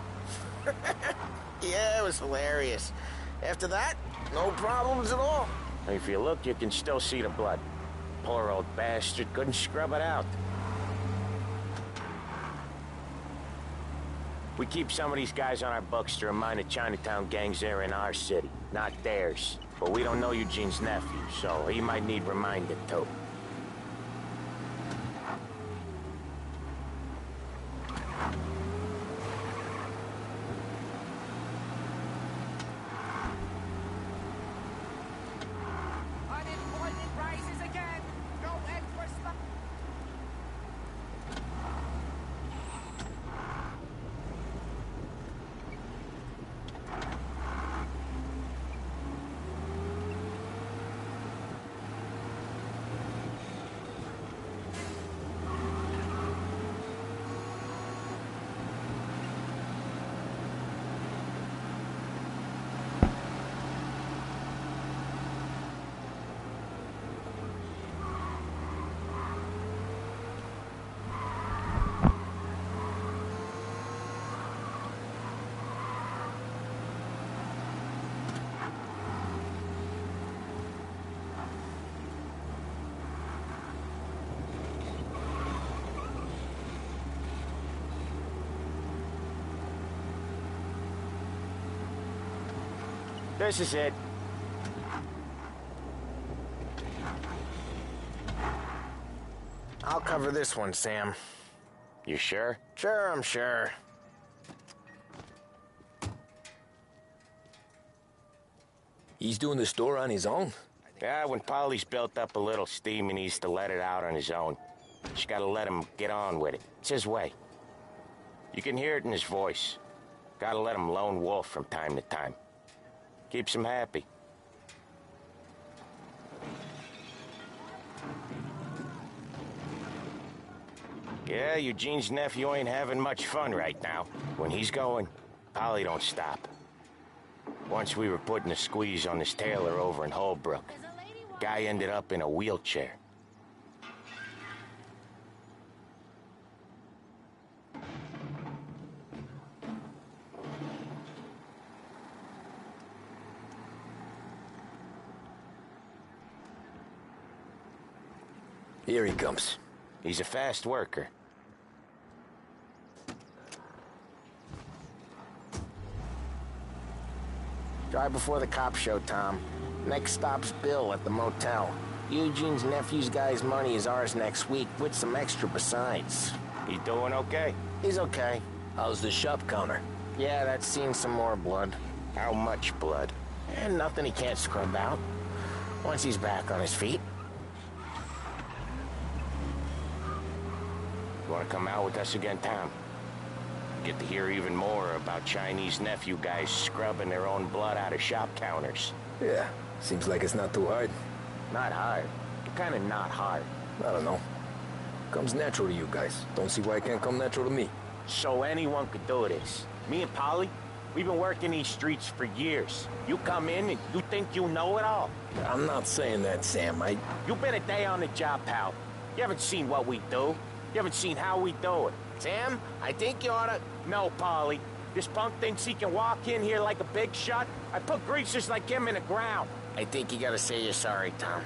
Yeah, it was hilarious. After that, no problems at all. If you look, you can still see the blood. Poor old bastard couldn't scrub it out. We keep some of these guys on our books to remind the Chinatown gangs they're in our city, not theirs. But we don't know Eugene's nephew, so he might need reminded too. Unemployment rises again. Go and for This is it. I'll cover this one, Sam. You sure? Sure, I'm sure. He's doing the store on his own? Yeah, when Polly's built up a little steam, he needs to let it out on his own. Just gotta let him get on with it. It's his way. You can hear it in his voice. Gotta let him lone wolf from time to time. Keeps him happy. Yeah, Eugene's nephew ain't having much fun right now. When he's going, Polly don't stop. Once we were putting a squeeze on this tailor over in Holbrook. Guy ended up in a wheelchair. Here he comes. He's a fast worker. Drive before the cops show, Tom. Next stop's Bill at the motel. Eugene's nephew's guy's money is ours next week, with some extra besides. He doing okay? He's okay. How's the shop counter? Yeah, that's seen some more blood. How much blood? And nothing he can't scrub out. Once he's back on his feet. You want to come out with us again, Tom? Get to hear even more about Chinese nephew guys scrubbing their own blood out of shop counters. Yeah, seems like it's not too hard. Not hard. Kind of not hard. I don't know. Comes natural to you guys. Don't see why it can't come natural to me. So anyone could do this. Me and Polly, we've been working these streets for years. You come in and you think you know it all. I'm not saying that, Sam. You've been a day on the job, pal. You haven't seen what we do. You haven't seen how we do it. Sam, I think you oughta... No, Polly. This punk thinks he can walk in here like a big shot. I put greasers like him in the ground. I think you gotta say you're sorry, Tom.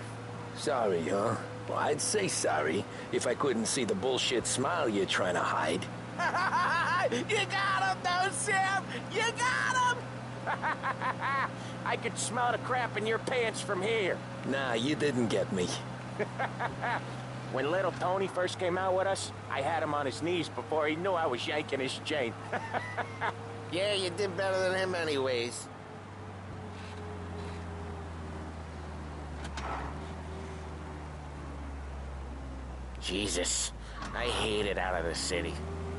Sorry, huh? Well, I'd say sorry if I couldn't see the bullshit smile you're trying to hide. You got him, though, Sam! You got him! I could smell the crap in your pants from here. Nah, you didn't get me. When little Tony first came out with us, I had him on his knees before he knew I was yanking his chain. Yeah, you did better than him anyways. Jesus, I hate it out of the city.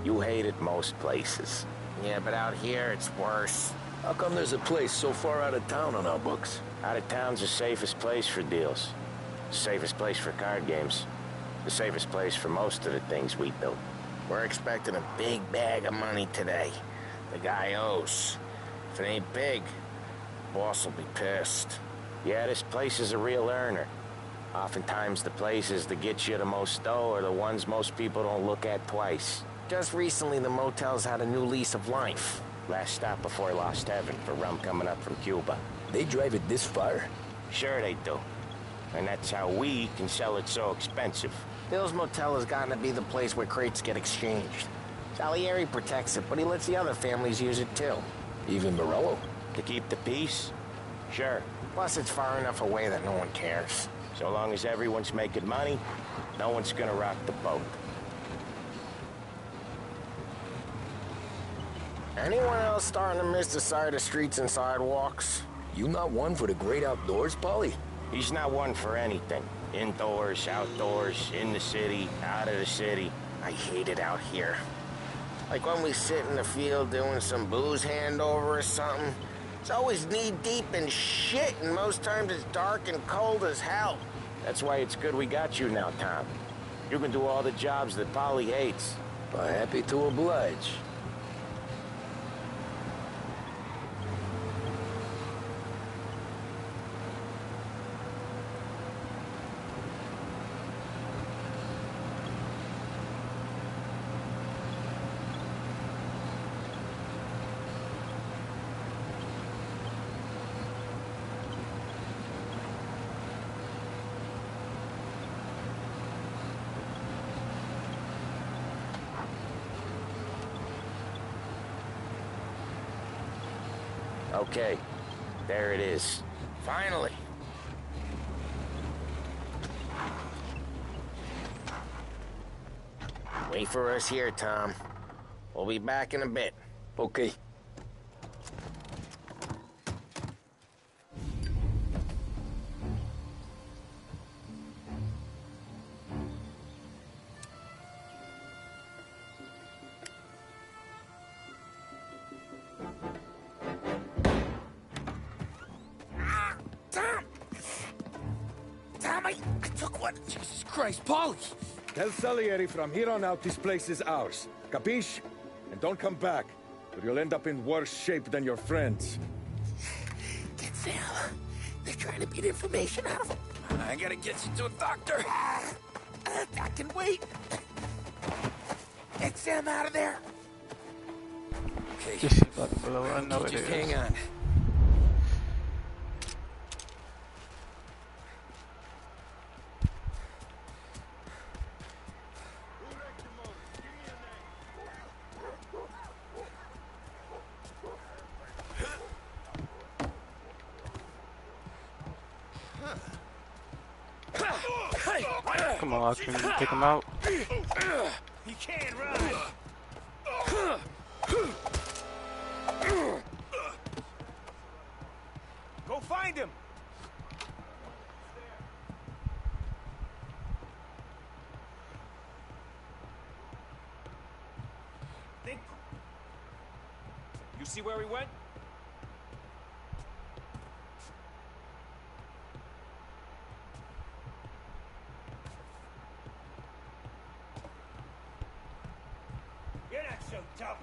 You hate it most places. Yeah, but out here it's worse. How come there's a place so far out of town on our books? Out of town's the safest place for deals. The safest place for card games. The safest place for most of the things we do. We're expecting a big bag of money today. The guy owes. If it ain't big, boss will be pissed. Yeah, this place is a real earner. Oftentimes the places that get you the most dough are the ones most people don't look at twice. Just recently the motel's had a new lease of life. Last stop before Lost Heaven for rum coming up from Cuba. They drive it this far? Sure they do. And that's how we can sell it so expensive. Bill's Motel has gotten to be the place where crates get exchanged. Salieri protects it, but he lets the other families use it too. Even Morello? To keep the peace? Sure. Plus it's far enough away that no one cares. So long as everyone's making money, no one's gonna rock the boat. Anyone else starting to miss the sight of streets and sidewalks? You not one for the great outdoors, Paulie? He's not one for anything. Indoors, outdoors, in the city, out of the city. I hate it out here. Like when we sit in the field doing some booze handover or something. It's always knee-deep in shit, and most times it's dark and cold as hell. That's why it's good we got you now, Tom. You can do all the jobs that Polly hates. But happy to oblige. Okay, there it is. Finally. Wait for us here, Tom. We'll be back in a bit. Okay. I took one. Jesus Christ, Paulie! Tell Salieri from here on out this place is ours. Capiche? And don't come back, or you'll end up in worse shape than your friends. Get Sam. They're trying to beat information out of him. I gotta get you to a doctor. I can wait. Get Sam out of there. Okay. This is about to blow. I know it is. Just hang on. Come on, can you take him out? He can't run. Go find him. You see where he went? You're not so tough.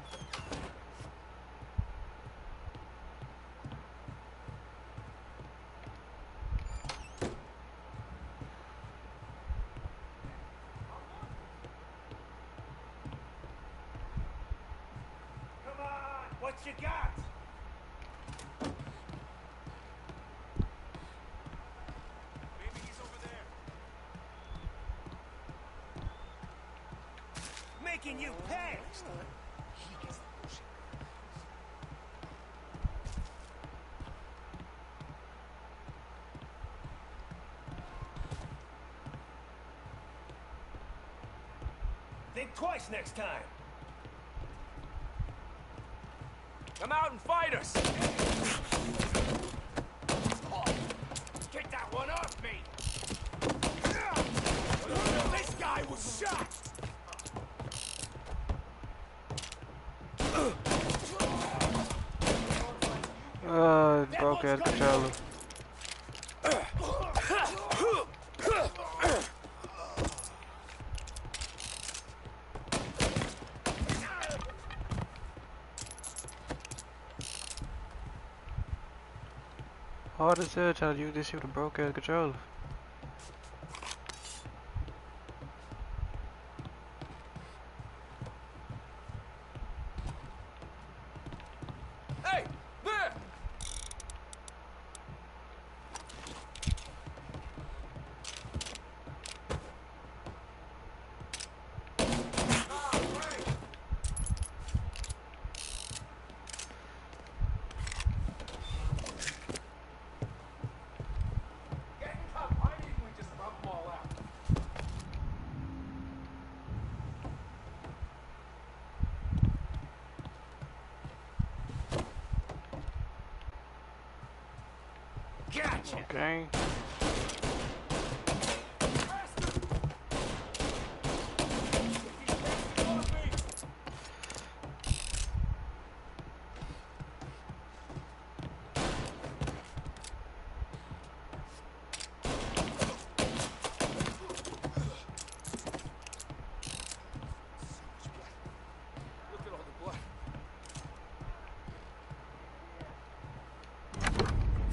Come on, what you got? Maybe he's over there. Making you pay. Think twice next time. Come out and fight us! Get that one off me! This guy was shot! Broke out of control. Hard as hell trying to use this shit with a broke ass controller. Hey! There! Gotcha. Okay.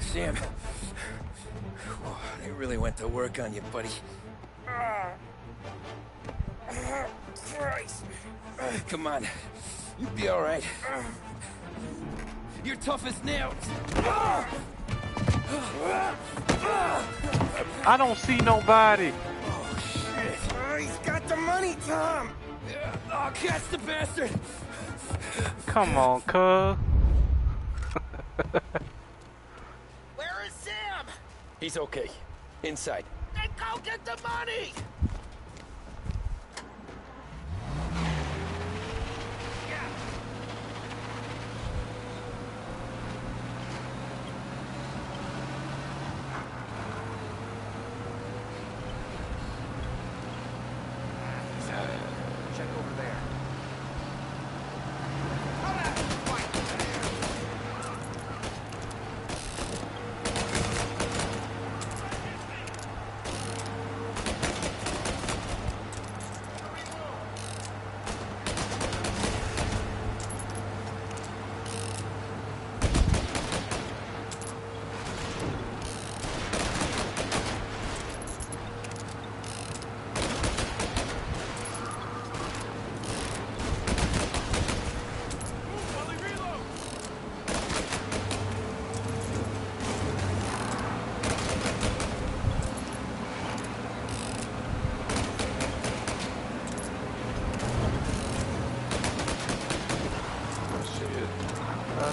Sam. Whoa, they really went to work on you, buddy. Christ. Come on. You'll be all right. You're tough as nails. I don't see nobody. Oh, shit. He's got the money, Tom. Oh, catch the bastard. Come on, cuz. Where is Sam? He's okay. Inside. Then go get the money! Check over there.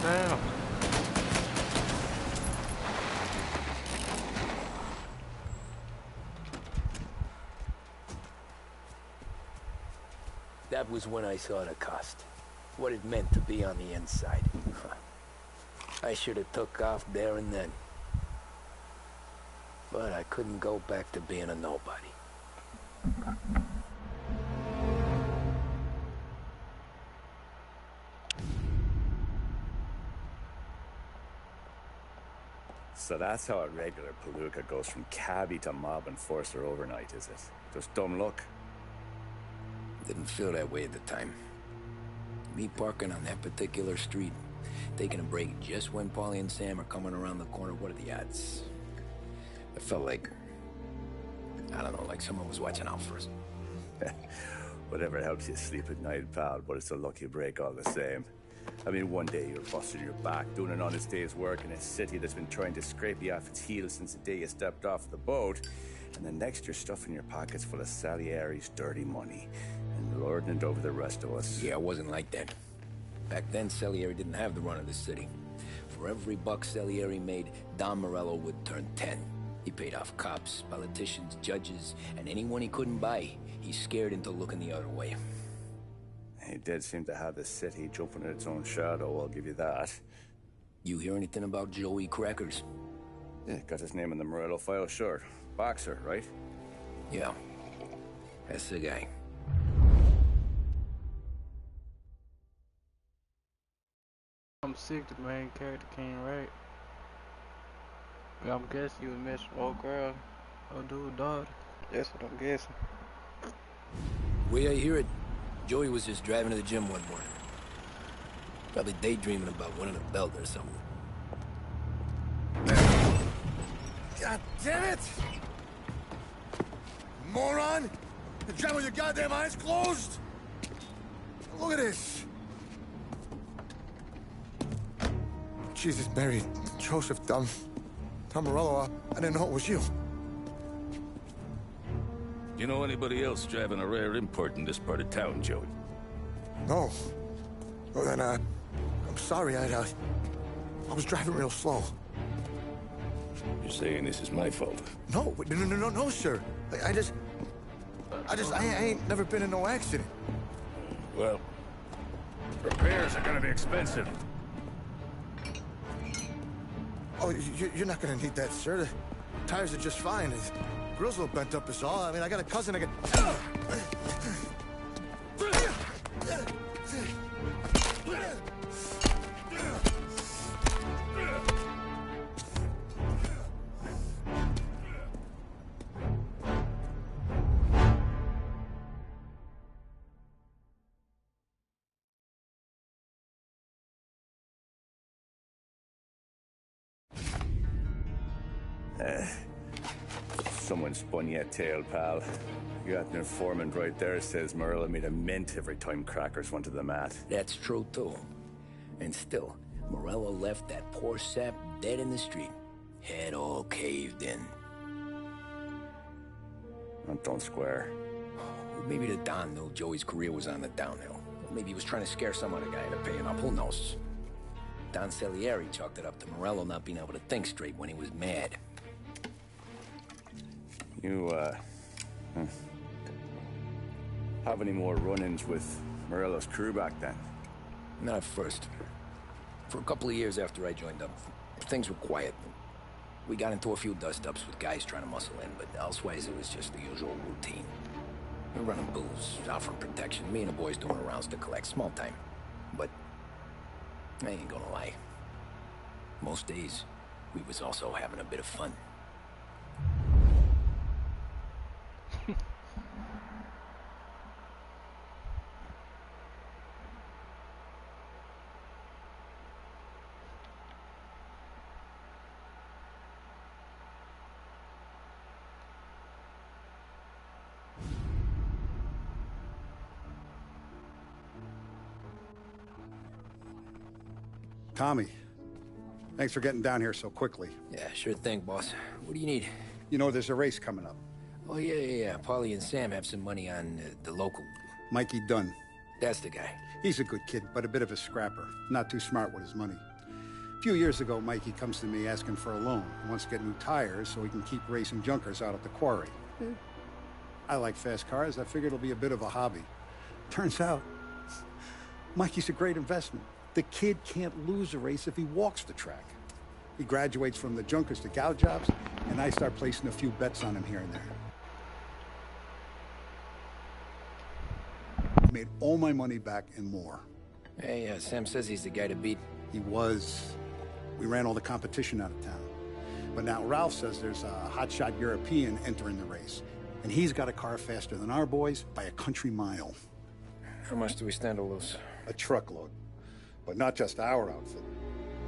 Damn. That was when I saw the cost. What it meant to be on the inside. I should have took off there and then. But I couldn't go back to being a nobody. So that's how a regular palooka goes from cabbie to mob enforcer overnight, is it? Just dumb luck? Didn't feel that way at the time. Me parking on that particular street, taking a break just when Paulie and Sam are coming around the corner, what are the odds? I felt like, I don't know, like someone was watching out for us. Whatever helps you sleep at night, pal, but it's a lucky break all the same. I mean, one day you're busting your back, doing an honest day's work in a city that's been trying to scrape you off its heels since the day you stepped off the boat, and the next you're stuffing your pockets full of Salieri's dirty money and lording it over the rest of us. Yeah, it wasn't like that. Back then, Salieri didn't have the run of the city. For every buck Salieri made, Don Morello would turn 10. He paid off cops, politicians, judges, and anyone he couldn't buy, he scared into looking the other way. He did seem to have the city jumping at its own shadow, I'll give you that. You hear anything about Joey Crackers? Yeah, got his name in the Morello file, sure. Boxer, right? Yeah, that's the guy. I'm sick the main character King, right? I'm guessing you would miss old girl, old dude, daughter. That's what I'm guessing. Way I hear it, Joey was just driving to the gym one morning. Probably daydreaming about winning a belt or something. God damn it! Moron! You're driving with your goddamn eyes closed? Look at this! Jesus, Mary, Joseph, Tom Morello, I didn't know it was you. You know anybody else driving a rare import in this part of town, Joey? No. Well, then, I'm sorry, I was driving real slow. You're saying this is my fault? No, no, sir. I ain't never been in no accident. Well, repairs are gonna be expensive. Oh, you're not gonna need that, sir. The tires are just fine. His grill's a little bent up is all. I mean, I got a cousin I can... Someone spun you a tail, pal. You got an informant right there says Morello made a mint every time crackers went to the mat. That's true, too. And still, Morello left that poor sap dead in the street. Head all caved in. That don't square. Maybe the Don knew Joey's career was on the downhill. Maybe he was trying to scare some other guy into paying up. Who knows? Don Salieri chalked it up to Morello not being able to think straight when he was mad. You, have any more run-ins with Morello's crew back then? Not at first. For a couple of years after I joined up, things were quiet. We got into a few dust-ups with guys trying to muscle in, but elsewise it was just the usual routine. We were running booze, offering protection, me and the boys doing rounds to collect small time. But I ain't gonna lie. Most days, we was also having a bit of fun. Tommy, thanks for getting down here so quickly. Yeah, sure thing, boss. What do you need? You know, there's a race coming up. Oh, yeah. Paulie and Sam have some money on the local. Mikey Dunn. That's the guy. He's a good kid, but a bit of a scrapper. Not too smart with his money. A few years ago, Mikey comes to me asking for a loan. He wants to get new tires so he can keep racing junkers out at the quarry. I like fast cars. I figured it'll be a bit of a hobby. Turns out, Mikey's a great investment. The kid can't lose a race if he walks the track. He graduates from the junkers to gal jobs, and I start placing a few bets on him here and there. I made all my money back and more. Hey, Sam says he's the guy to beat. He was. We ran all the competition out of town. But now Ralph says there's a hotshot European entering the race, and he's got a car faster than our boys by a country mile. How much do we stand to lose? A truckload. But not just our outfit.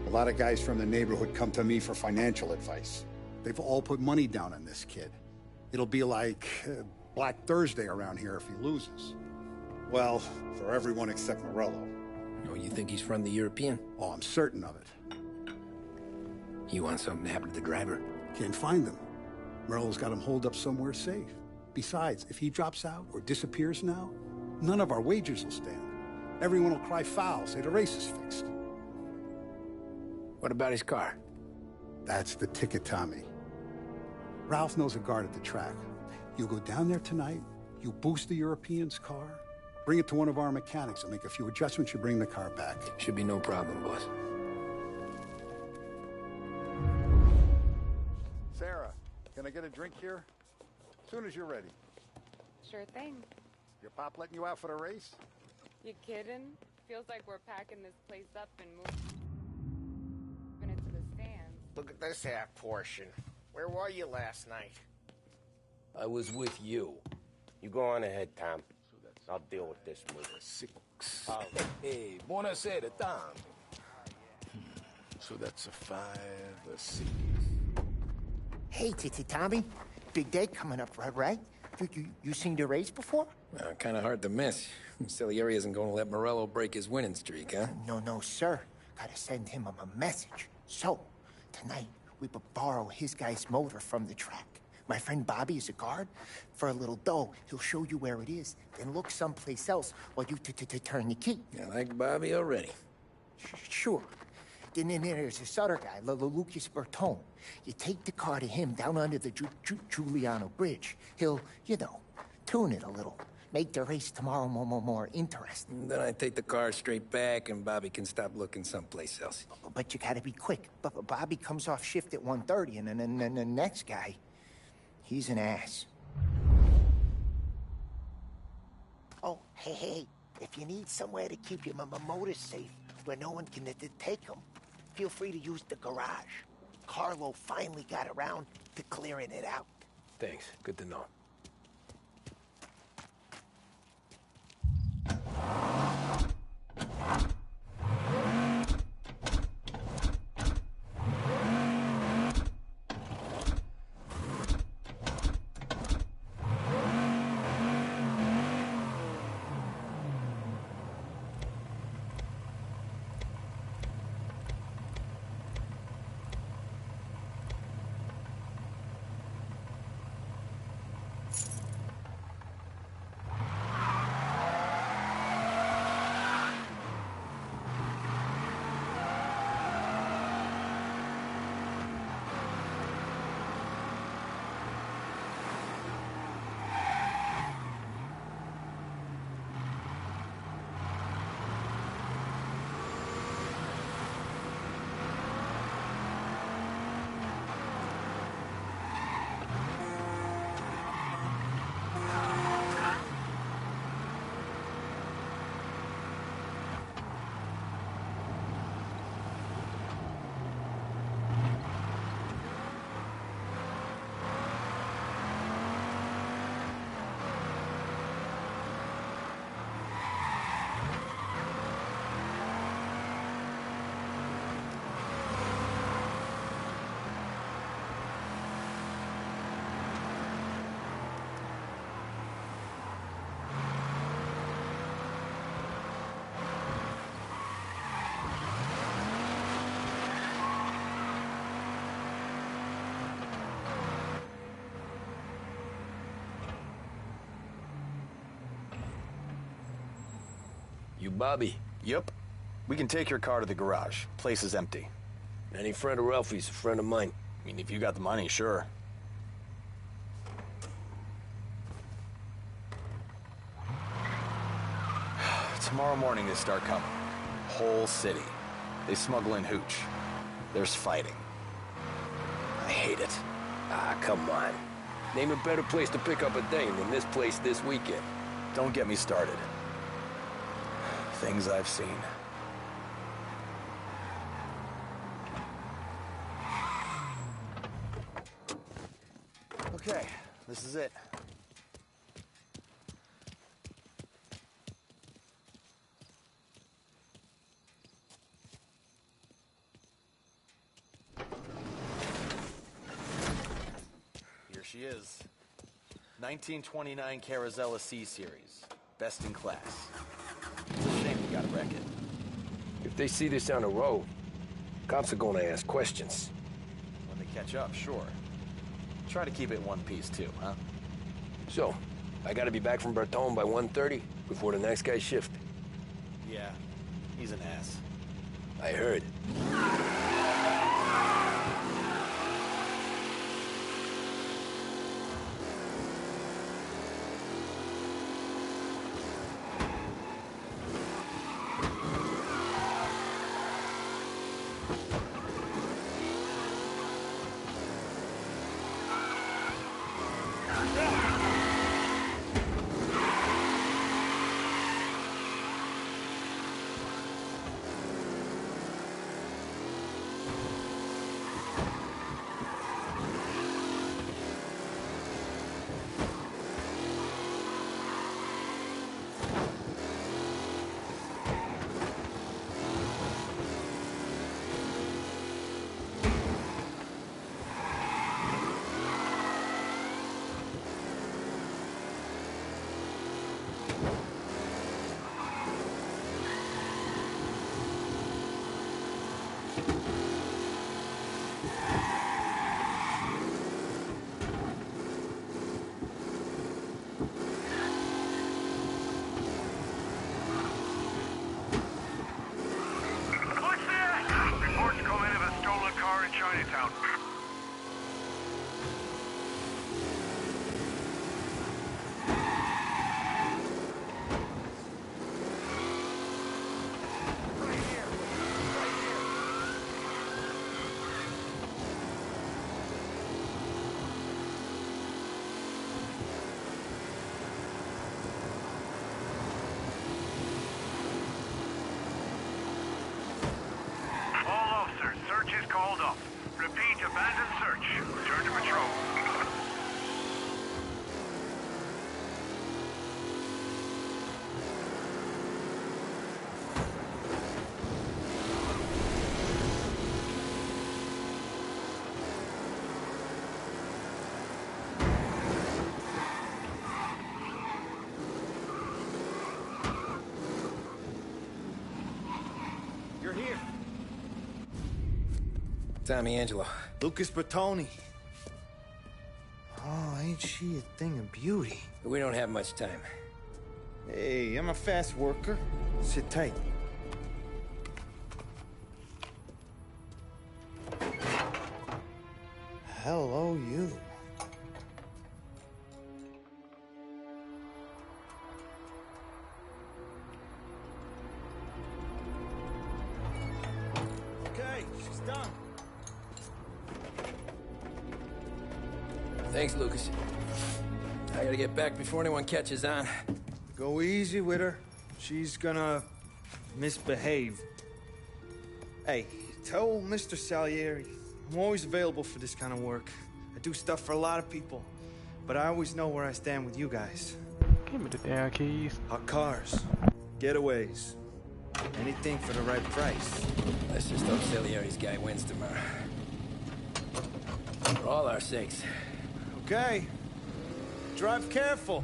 A lot of guys from the neighborhood come to me for financial advice. They've all put money down on this kid. It'll be like Black Thursday around here if he loses. Well, for everyone except Morello. Oh, you think he's from the European? Oh, I'm certain of it. You want something to happen to the driver? Can't find him. Morello's got him holed up somewhere safe. Besides, if he drops out or disappears now, none of our wagers will stand. Everyone will cry foul, say the race is fixed. What about his car? That's the ticket, Tommy. Ralph knows a guard at the track. You go down there tonight, you boost the European's car, bring it to one of our mechanics, and make a few adjustments, you bring the car back. Should be no problem, boss. Sarah, can I get a drink here? As soon as you're ready. Sure thing. Your pop letting you out for the race? You kidding? Feels like we're packing this place up and moving it to the stands. Look at this half portion. Where were you last night? I was with you. You go on ahead, Tom. I'll deal with this move. 6. Hey, buonasera, Tom. So that's a 5, a 6. Hey, Tommy. Big day coming up, right? You seen the race before? Kind of hard to miss. Salieri isn't going to let Morello break his winning streak, huh? No, sir. Gotta send him a message. So, tonight, we borrow his guy's motor from the track. My friend Bobby is a guard. For a little dough, he'll show you where it is, then look someplace else while you turn the key. I like Bobby already. Sure. Then there's this other guy, Lucas Bertone. You take the car to him down under the Giuliano Bridge. He'll, tune it a little. Make the race tomorrow more interesting. Then I take the car straight back and Bobby can stop looking someplace else. But you gotta be quick. Bobby comes off shift at 1:30, and then the next guy, he's an ass. Oh, hey, if you need somewhere to keep your motor safe, where no one can take them, feel free to use the garage. Carlo finally got around to clearing it out. Thanks. Good to know. You Bobby? Yep. We can take your car to the garage. Place is empty. Any friend of Ralphie's, a friend of mine. I mean, if you got the money, sure. Tomorrow morning they start coming. Whole city. They smuggle in hooch. There's fighting. I hate it. Ah, come on. Name a better place to pick up a dame than this place this weekend. Don't get me started. Things I've seen. Okay, this is it. Here she is. 1929 Carazella C-Series. Best in class. It's a shame you gotta wreck it. If they see this on the road, cops are gonna ask questions. When they catch up, sure. Try to keep it one piece, too, huh? So, I gotta be back from Bertone by 1:30 before the next guy's shift. Yeah, he's an ass. I heard. called off. Repeat, abandoned search. Return to patrol. You're here. Tommy Angelo. Lucas Bertoni. Oh, ain't she a thing of beauty? We don't have much time. Hey, I'm a fast worker. Sit tight. Hello, you. Okay, she's done. Thanks, Lucas. I gotta get back before anyone catches on. Go easy with her. She's gonna misbehave. Hey, tell Mr. Salieri I'm always available for this kind of work. I do stuff for a lot of people, but I always know where I stand with you guys. Give me the damn keys. Hot cars, getaways, anything for the right price. Let's just hope Salieri's guy wins tomorrow. For all our sakes. Okay. Drive careful.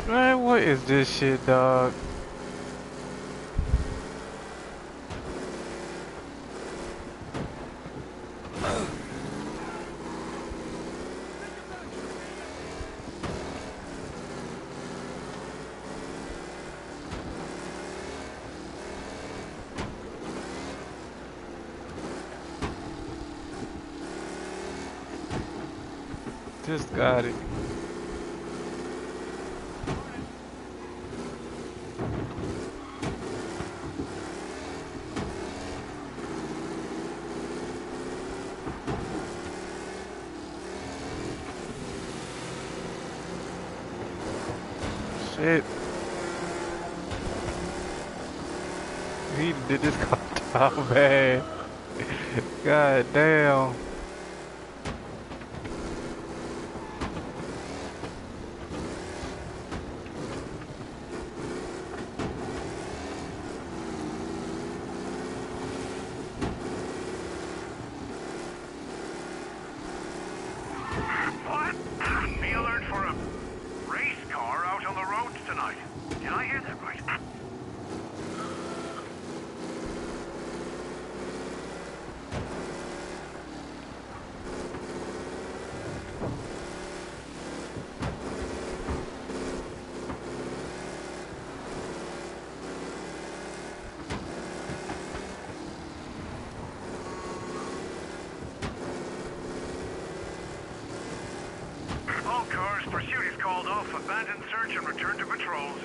Man, what is this shit, dog? Just got it. Shit. He did this car top bad. God damn. What? Be alert for a race car out on the roads tonight. Did I hear that right? All cars, pursuit is called off. Abandon search and return to patrols.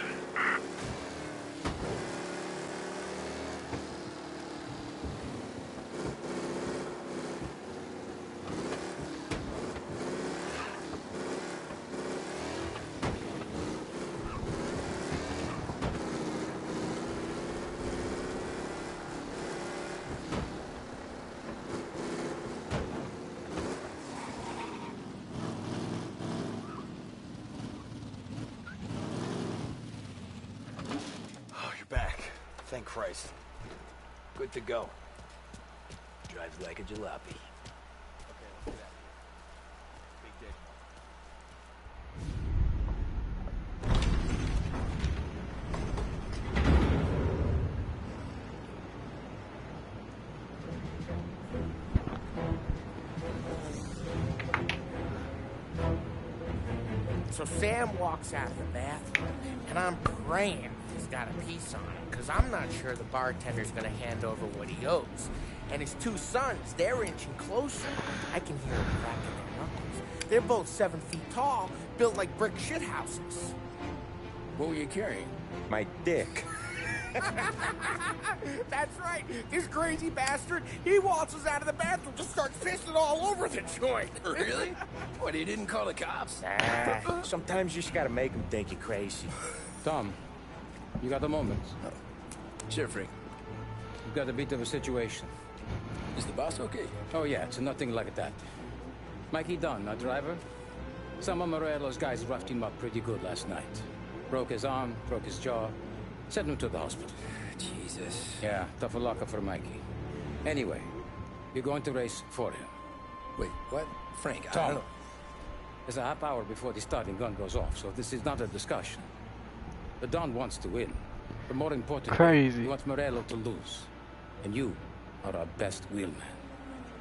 Oh, you're back. Thank Christ. Good to go. Drives like a jalopy. So Sam walks out of the bathroom, and I'm praying he's got a piece on him, because I'm not sure the bartender's going to hand over what he owes. And his two sons, they're inching closer. I can hear them cracking their knuckles. They're both 7 feet tall, built like brick shithouses. What were you carrying? My dick. That's right. This crazy bastard, he waltzes out of the bathroom, just starts pissing all over the joint. Really? What, he didn't call the cops? Sometimes you just gotta make them think you're crazy. Tom, you got a moment? Sure, Frank. You've got a bit of a situation. Is the boss okay? Oh, yeah, it's nothing like that. Mikey Dunn, our driver. Some of Morello's guys roughed him up pretty good last night. Broke his arm, broke his jaw. Sent him to the hospital. Jesus. Yeah, tough luck for Mikey. Anyway, you're going to race for him. Wait, what? Frank, I Tom, don't know. there's a half hour before the starting gun goes off, so this is not a discussion. The Don wants to win. But more importantly, he wants Morello to lose. And you are our best wheelman.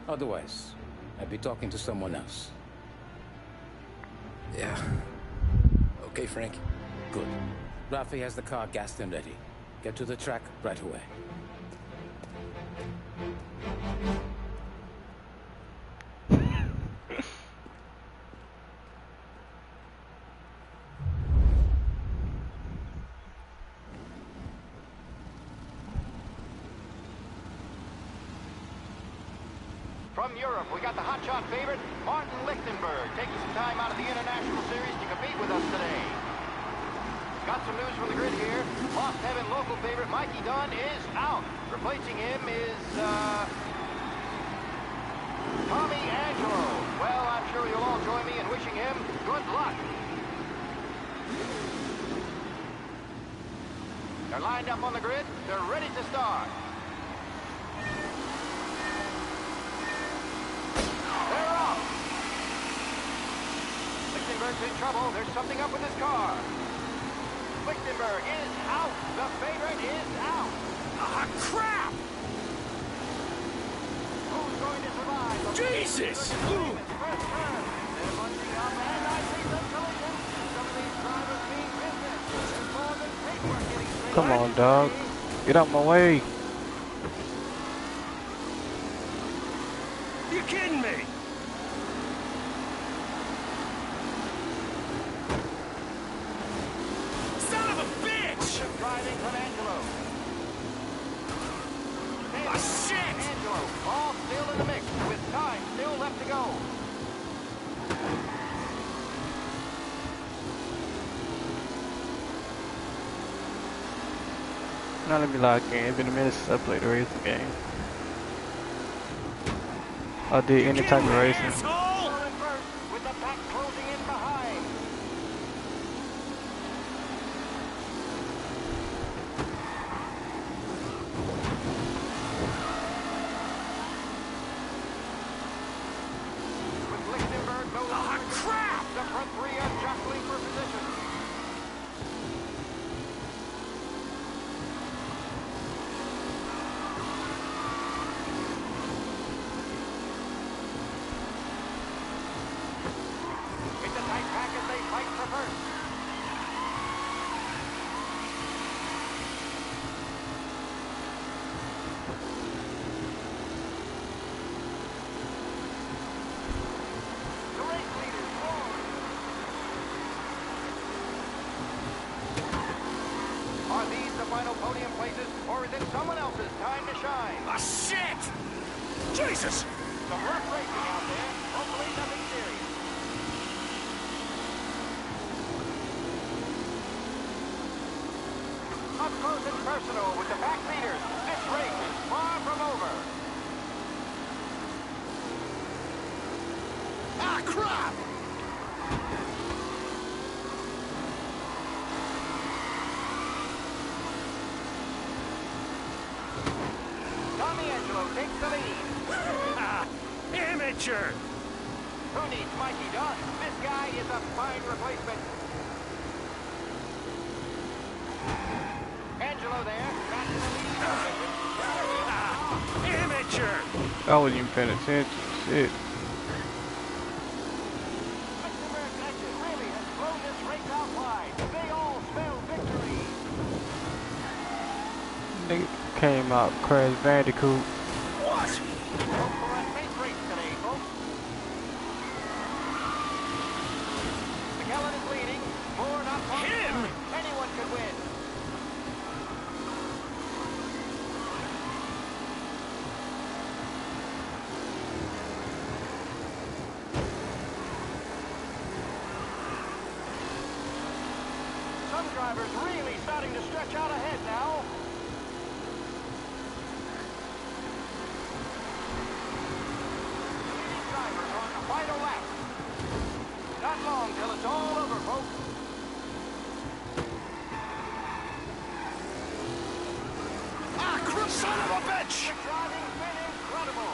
Otherwise, I'd be talking to someone else. Yeah. Okay, Frank. Good. Rafi has the car gassed and ready. Get to the track right away. From Europe, we got the hotshot favorite, Martin Lichtenberg, taking some time out of the International Series to compete with us today. Got some news from the grid here. Lost Heaven local favorite Mikey Dunn is out. Replacing him is, Tommy Angelo. Well, I'm sure you'll all join me in wishing him good luck. They're lined up on the grid. They're ready to start. They're off. Lichtenberg's in trouble. There's something up with his car. Lichtenberg is out. The favorite is out. Ah, crap! Who's going to survive? Jesus! They're bunching up, and I see some collision. Some of these drivers mean business. There's more than paperwork getting straight. Come on, dog. Get out my way. You kidding me? Driving from Angelo. Ah, shit! Angelo, all still in the mix, with time still left to go. Now let me log in. It's been a minute since I played a racing game. I did any type of racing. With the pack closing in behind. Crap! The front three are jostling for position. It's a tight pack as they fight for first. Are these the final podium places, or is it someone else's time to shine? Ah, shit! Jesus! Some rough racing out there. Hopefully nothing serious. Up close and personal with the pack leaders. This race is far from over. Ah, crap! Tommy Angelo takes the lead. Amateur! Who needs Mikey Dunn? This guy is a fine replacement. Angelo there, back to the lead. Amateur! I wasn't even paying attention. Shit. Lichtenberg Nation really has blown this race out wide. They all spell victory. Nigga came out Crash Bandicoot. What? driver's really starting to stretch out ahead now. Leading driver's on the final lap. Not long till it's all over, folks. Son of a bitch! The driving's been incredible.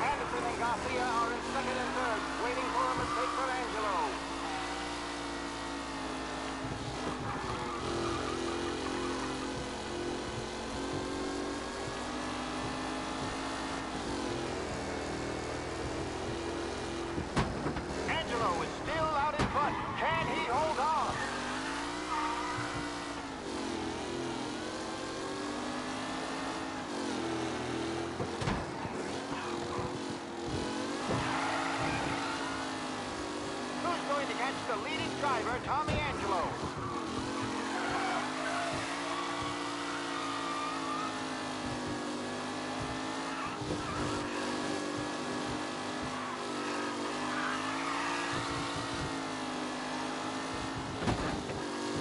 Anderson and Garcia are in second and third, waiting for a mistake from Angelo. Angelo is still out in front. Can he hold on? Who's going to catch the leading driver, Tommy Angelo?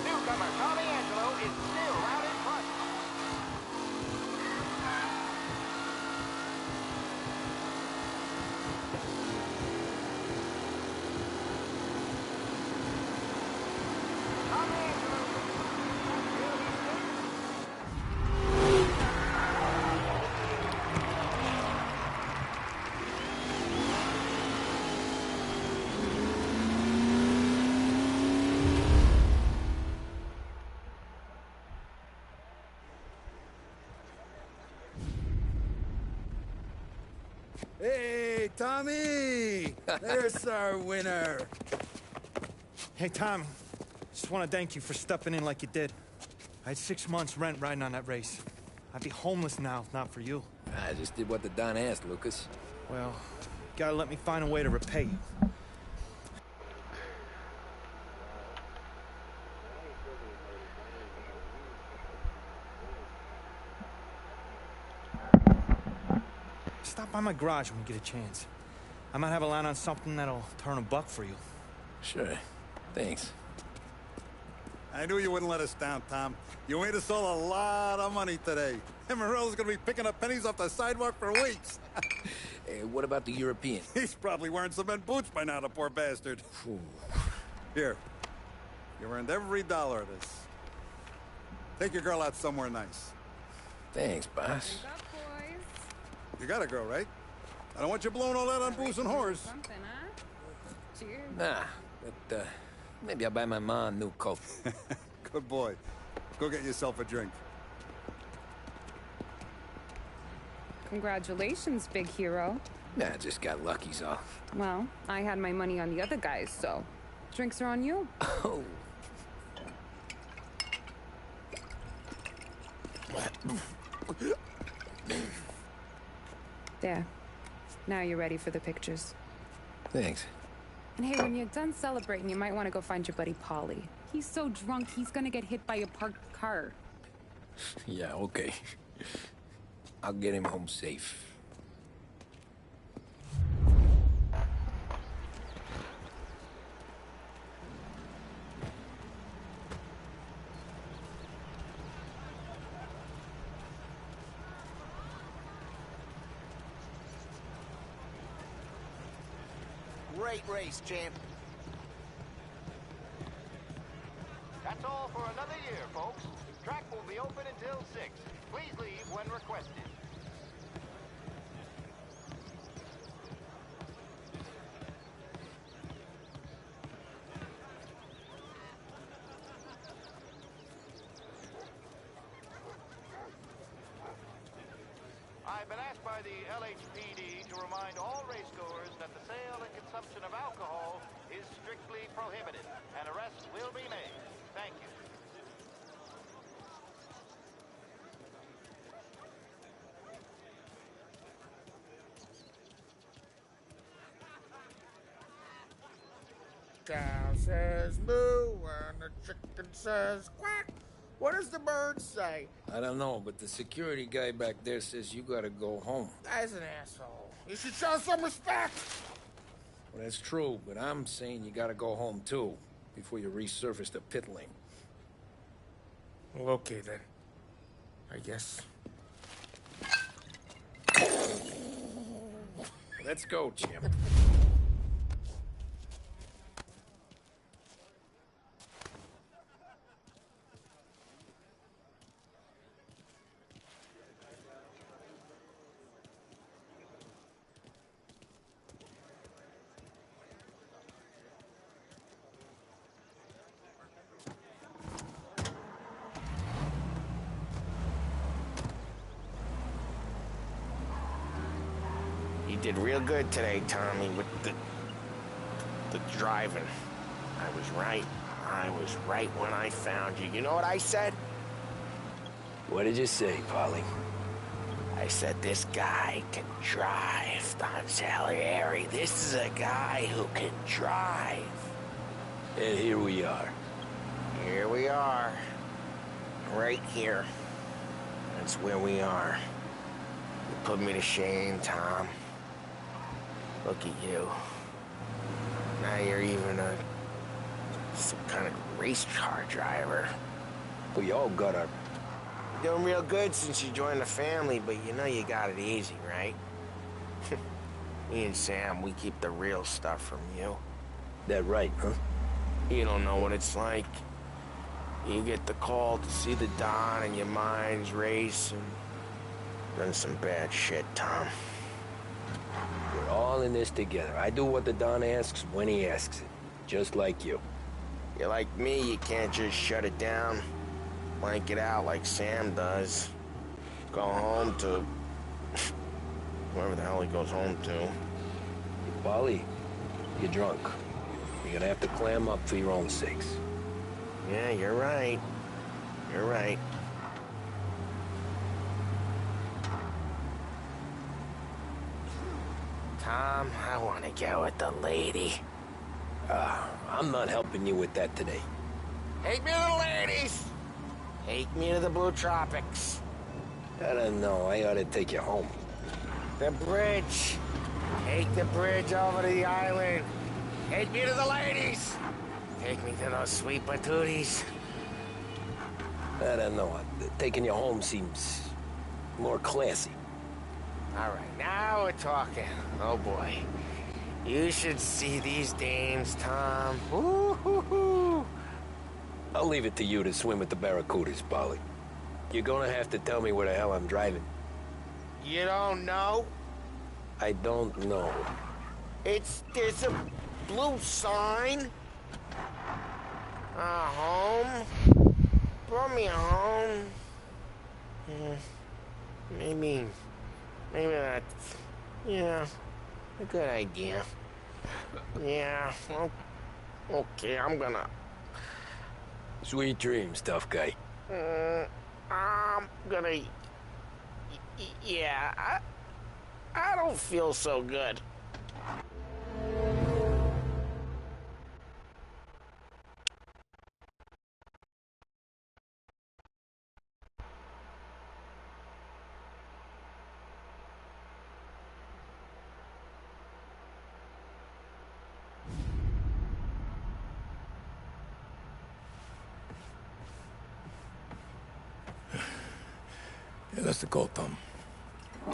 Newcomer Tommy Angelo is still out in front. Tommy Angelo. Hey, Tommy! There's our winner. Hey, Tom. Just want to thank you for stepping in like you did. I had 6 months rent riding on that race. I'd be homeless now if not for you. I just did what the Don asked, Lucas. Well, gotta let me find a way to repay you. Stop by my garage when you get a chance. I might have a line on something that'll turn a buck for you. Sure. Thanks. I knew you wouldn't let us down, Tom. You made us all a lot of money today. Emerald's gonna be picking up pennies off the sidewalk for weeks. Hey, what about the European? He's probably wearing cement boots by now, the poor bastard. Here. You earned every dollar of this. Take your girl out somewhere nice. Thanks, boss. You got a girl, right? I don't want you blowing all that on booze and whores. Something, huh? Cheers. Nah, but, maybe I'll buy my mom a new coat. Good boy. Go get yourself a drink. Congratulations, big hero. Nah, just got lucky's all. Well, I had my money on the other guys, so drinks are on you. Oh. There. Now you're ready for the pictures. Thanks. And hey, when you're done celebrating, you might want to go find your buddy Paulie. He's so drunk, he's gonna get hit by a parked car. Yeah, okay. I'll get him home safe. Great race, champ. That's all for another year, folks. Track will be open until 6. Please leave when requested. I've been asked by the LHPD to remind all racegoers that the sale and consumption of alcohol is strictly prohibited, and arrests will be made. Thank you. Cow says moo and the chicken says quack. What does the bird say? I don't know, but the security guy back there says you gotta go home. Guy's an asshole. You should show some respect. Well, that's true, but I'm saying you gotta go home too, before you resurface the pit lane. Well, okay then. I guess. Let's go, Jim. You did real good today, Tommy, with the driving. I was right. I was right when I found you. You know what I said? What did you say, Polly? I said, this guy can drive, Don Salieri. This is a guy who can drive. And here we are. Here we are. Right here. That's where we are. You put me to shame, Tom. Look at you. Now you're even some kind of race car driver. We all got our... Doing real good since you joined the family, but you know you got it easy, right? Me and Sam, we keep the real stuff from you. That right, huh? You don't know what it's like. You get the call to see the Don and your mind's racing. Done some bad shit, Tom. We're all in this together. I do what the Don asks when he asks it. Just like you. You're like me, you can't just shut it down. Blank it out like Sam does. Go home to... wherever the hell he goes home to. Polly, you're drunk. You're gonna have to clam up for your own sakes. Yeah, you're right. You're right. Tom, I want to go with the lady. I'm not helping you with that today. Take me to the ladies! Take me to the Blue Tropics. I don't know. I ought to take you home. The bridge. Take the bridge over to the island. Take me to the ladies. Take me to those sweet patooties. I don't know. Taking you home seems more classy. All right, now we're talking. Oh, boy. You should see these dames, Tom. Woo-hoo-hoo. I'll leave it to you to swim with the barracudas, Polly. You're gonna have to tell me where the hell I'm driving. You don't know? I don't know. There's a blue sign. Home. Brought me home. Maybe that's, a good idea. Yeah, well, okay, I'm gonna... Sweet dreams, tough guy. I'm gonna... Yeah, I don't feel so good. Yeah, that's the call, Tom.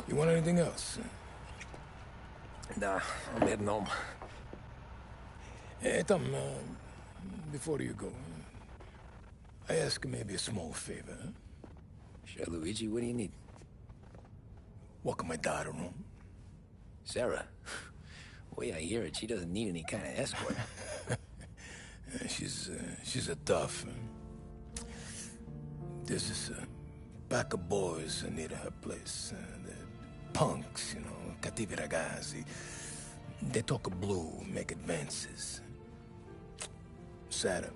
You want anything else? Nah, I'm heading home. Hey, Tom, before you go, I ask maybe a small favor. Huh? Sure, Luigi, what do you need? Walk my daughter home. Sarah? The way I hear it, she doesn't need any kind of escort. She's a tough. There's this pack of boys near her place. They're punks, you know, cattivi ragazzi. They talk blue, make advances. Sarah,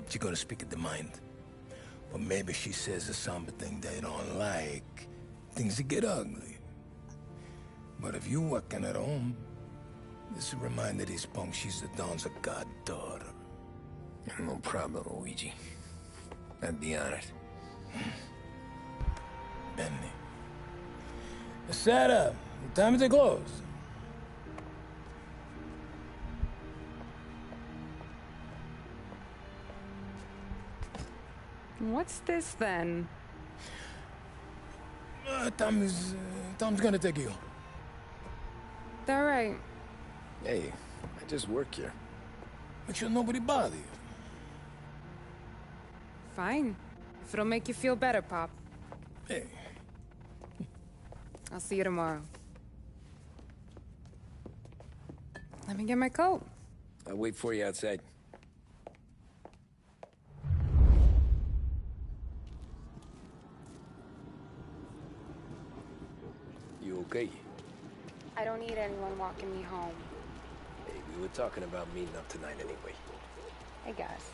she gonna speak at the mind. Or maybe she says something they don't like. Things get ugly. But if you working at home, this reminder these punks she's the Don's a goddaughter. No problem, Luigi. I'd be honored. Benny. Set up. Time to close. What's this then? Tom's gonna take you. All right. Hey, I just work here. Make sure nobody bother you. Fine. If it'll make you feel better, Pop. Hey. I'll see you tomorrow. Let me get my coat. I'll wait for you outside. You okay? I don't need anyone walking me home. Hey, we were talking about meeting up tonight anyway. I guess.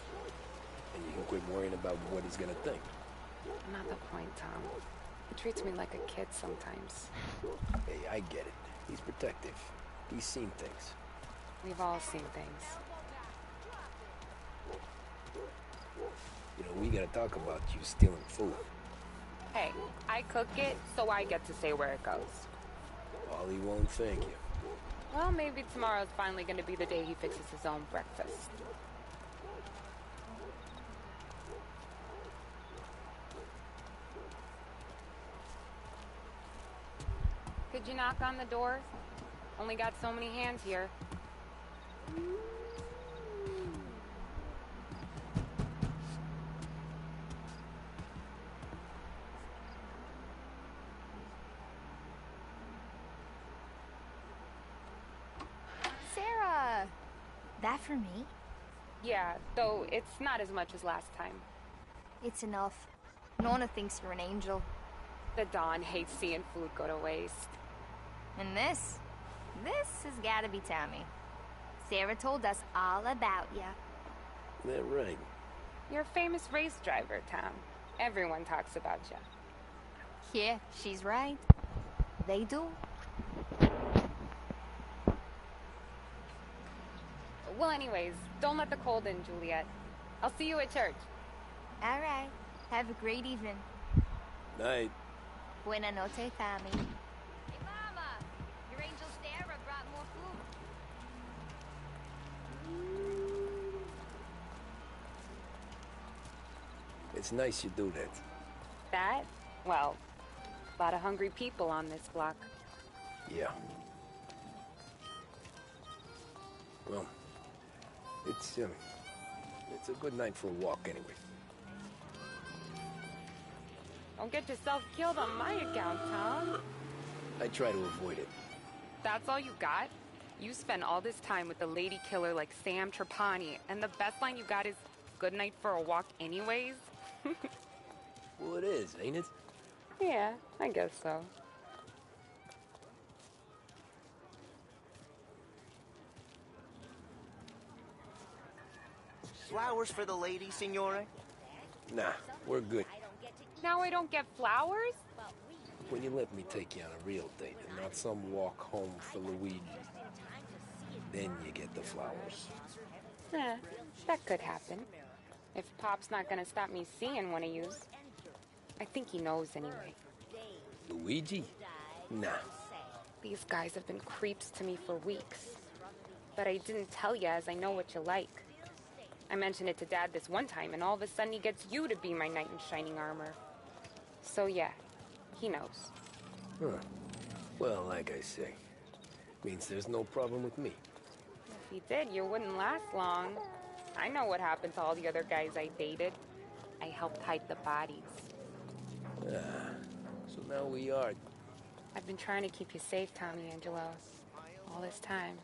And you can quit worrying about what he's gonna think. Not the point, Tom. He treats me like a kid sometimes. Hey, I get it. He's protective. He's seen things. We've all seen things. You know, we gotta talk about you stealing food. Hey, I cook it, so I get to say where it goes. Ollie won't thank you. Well, maybe tomorrow's finally gonna be the day he fixes his own breakfast. Could you knock on the door? Only got so many hands here. Sarah! That for me? Yeah, though it's not as much as last time. It's enough. Nona thinks you're an angel. The Don hates seeing food go to waste. And this has gotta be Tommy. Sarah told us all about ya. That right. You're a famous race driver, Tom. Everyone talks about you. Yeah, she's right. They do. Well, anyways, don't let the cold in, Juliet. I'll see you at church. All right. Have a great evening. Night. Buena noche, Tommy. Hey, Mama! Your angel Sarah brought more food. It's nice you do that. That? Well, a lot of hungry people on this block. Yeah. Well, it's a good night for a walk anyway. Don't get yourself killed on my account, Tom. I try to avoid it. That's all you got? You spend all this time with a lady killer like Sam Trapani, and the best line you got is, "Good night for a walk anyways"? Well, it is, ain't it? Yeah, I guess so. Flowers for the lady, signore? Nah, we're good. Now I don't get flowers? When you let me take you on a real date and not some walk home for Luigi, then you get the flowers. That could happen. If Pop's not gonna stop me seeing one of yous. I think he knows anyway. Luigi? Nah. These guys have been creeps to me for weeks. But I didn't tell you as I know what you like. I mentioned it to Dad this one time, and all of a sudden he gets you to be my knight in shining armor. So yeah, he knows. Huh. Well, like I say, means there's no problem with me. If he did, you wouldn't last long. I know what happened to all the other guys I dated. I helped hide the bodies. So now we are. I've been trying to keep you safe, Tommy Angelo. All this time.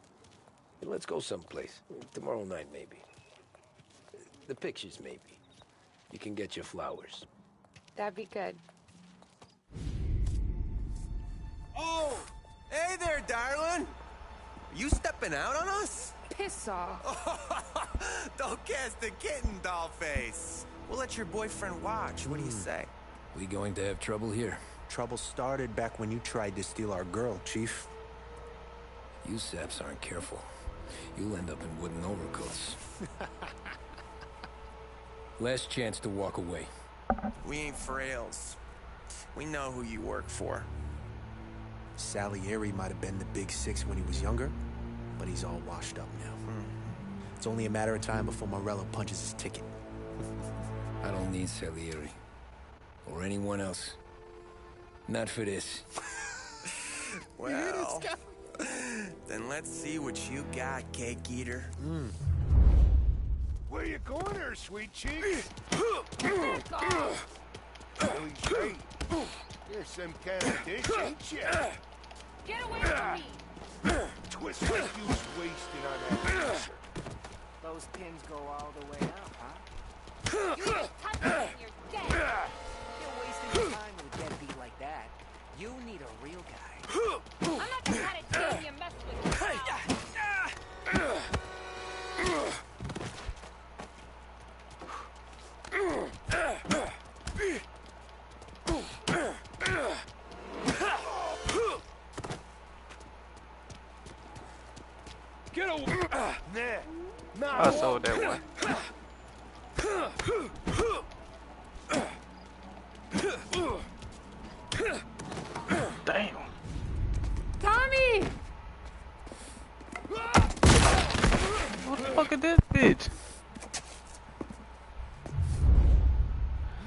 Hey, let's go someplace. Tomorrow night, maybe. The pictures, maybe. You can get your flowers. That'd be good. Oh! Hey there, darling! You stepping out on us? Piss off. Don't cast the kitten, dollface. We'll let your boyfriend watch. What do you say? We going to have trouble here? Trouble started back when you tried to steal our girl, Chief. You saps aren't careful. You'll end up in wooden overcoats. Last chance to walk away. We ain't frails. We know who you work for. Salieri might have been the big six when he was younger, but he's all washed up now. It's only a matter of time before Morello punches his ticket. I don't need Salieri. Or anyone else. Not for this. Well, then let's see what you got, cake eater. Where you going there, sweet cheeks? Really straight. You're some kind of dish, ain't ya? Get away from me! Twist like you was wasted on that pizza. Those pins go all the way up, huh? You just touch me and you're dead! You're wasting your time with a deadbeat like that. You need a real guy. I'm not the kind of team you mess with. Get away! Nah. I saw that one. Damn. Tommy! What the fuck is this bitch?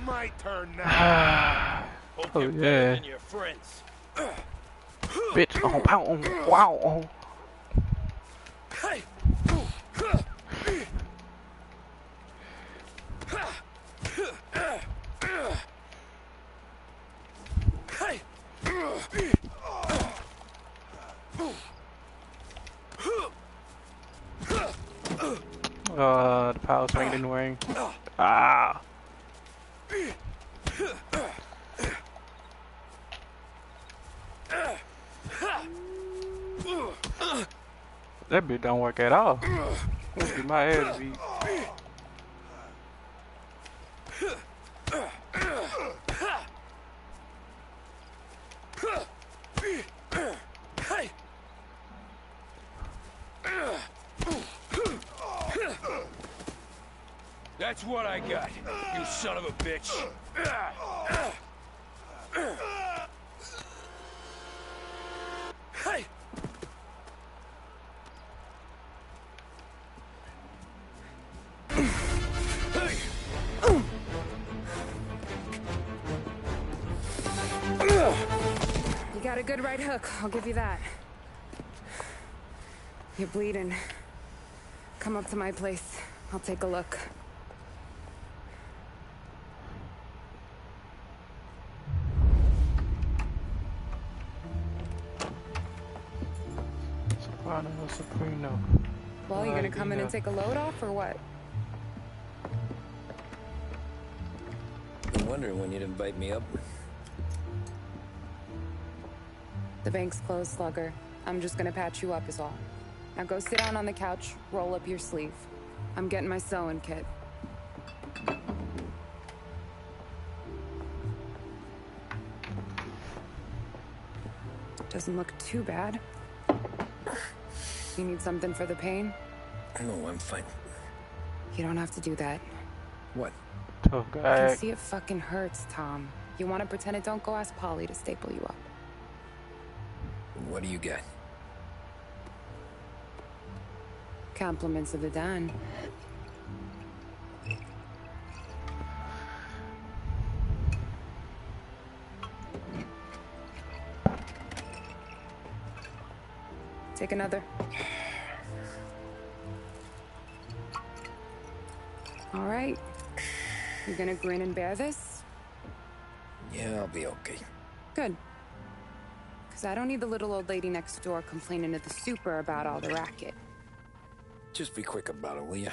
My turn now. Oh yeah. Your friends. Bitch. Oh, wow. Oh, wow. Oh. The power swing didn't ring. Ah. That bitch don't work at all. Must be my ass beat. That's what I got, you son of a bitch. Hey! You got a good right hook, I'll give you that. You're bleeding. Come up to my place. I'll take a look. Soprano, Soprano. Well, you gonna come in and take a load off, or what? I'm wondering when you'd invite me up. The bank's closed, Slugger. I'm just gonna patch you up is all. Now go sit down on the couch, roll up your sleeve. I'm getting my sewing kit. Doesn't look too bad. You need something for the pain? No, I'm fine. You don't have to do that. What? Tough I guy. can see it fucking hurts, Tom. You want to pretend it don't? Go ask Polly to staple you up. What do you got? Compliments of the Don. Take another. All right. You gonna grin and bear this? Yeah, I'll be okay. Good. Because I don't need the little old lady next door complaining to the super about all the racket. Just be quick about it, will ya?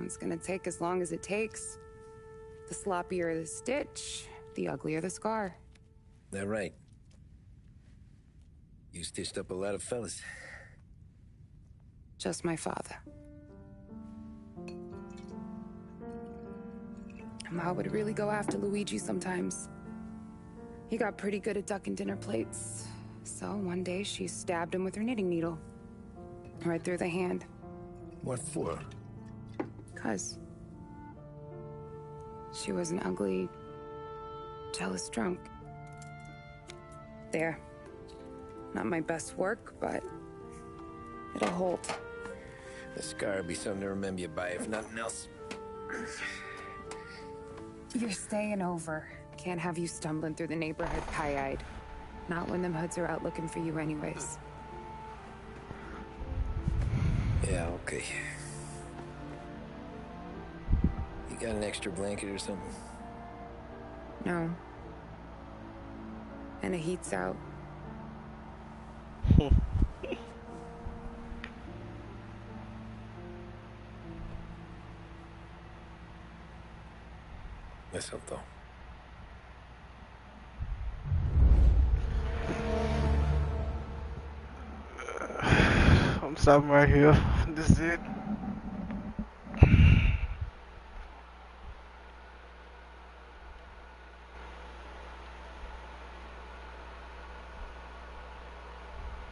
It's gonna take as long as it takes. The sloppier the stitch, the uglier the scar. That right. You stitched up a lot of fellas. Just my father. Ma would really go after Luigi sometimes. He got pretty good at ducking dinner plates. So one day she stabbed him with her knitting needle. Right through the hand. What for? 'Cause She was an ugly, jealous drunk. There. Not my best work, but it'll hold. The scar will be something to remember you by, if nothing else. You're staying over. Can't have you stumbling through the neighborhood pie-eyed. Not when them hoods are out looking for you anyways. Yeah, okay. You got an extra blanket or something? No. And the heat's out. Let's hope though. I'm stopping right here. This is it.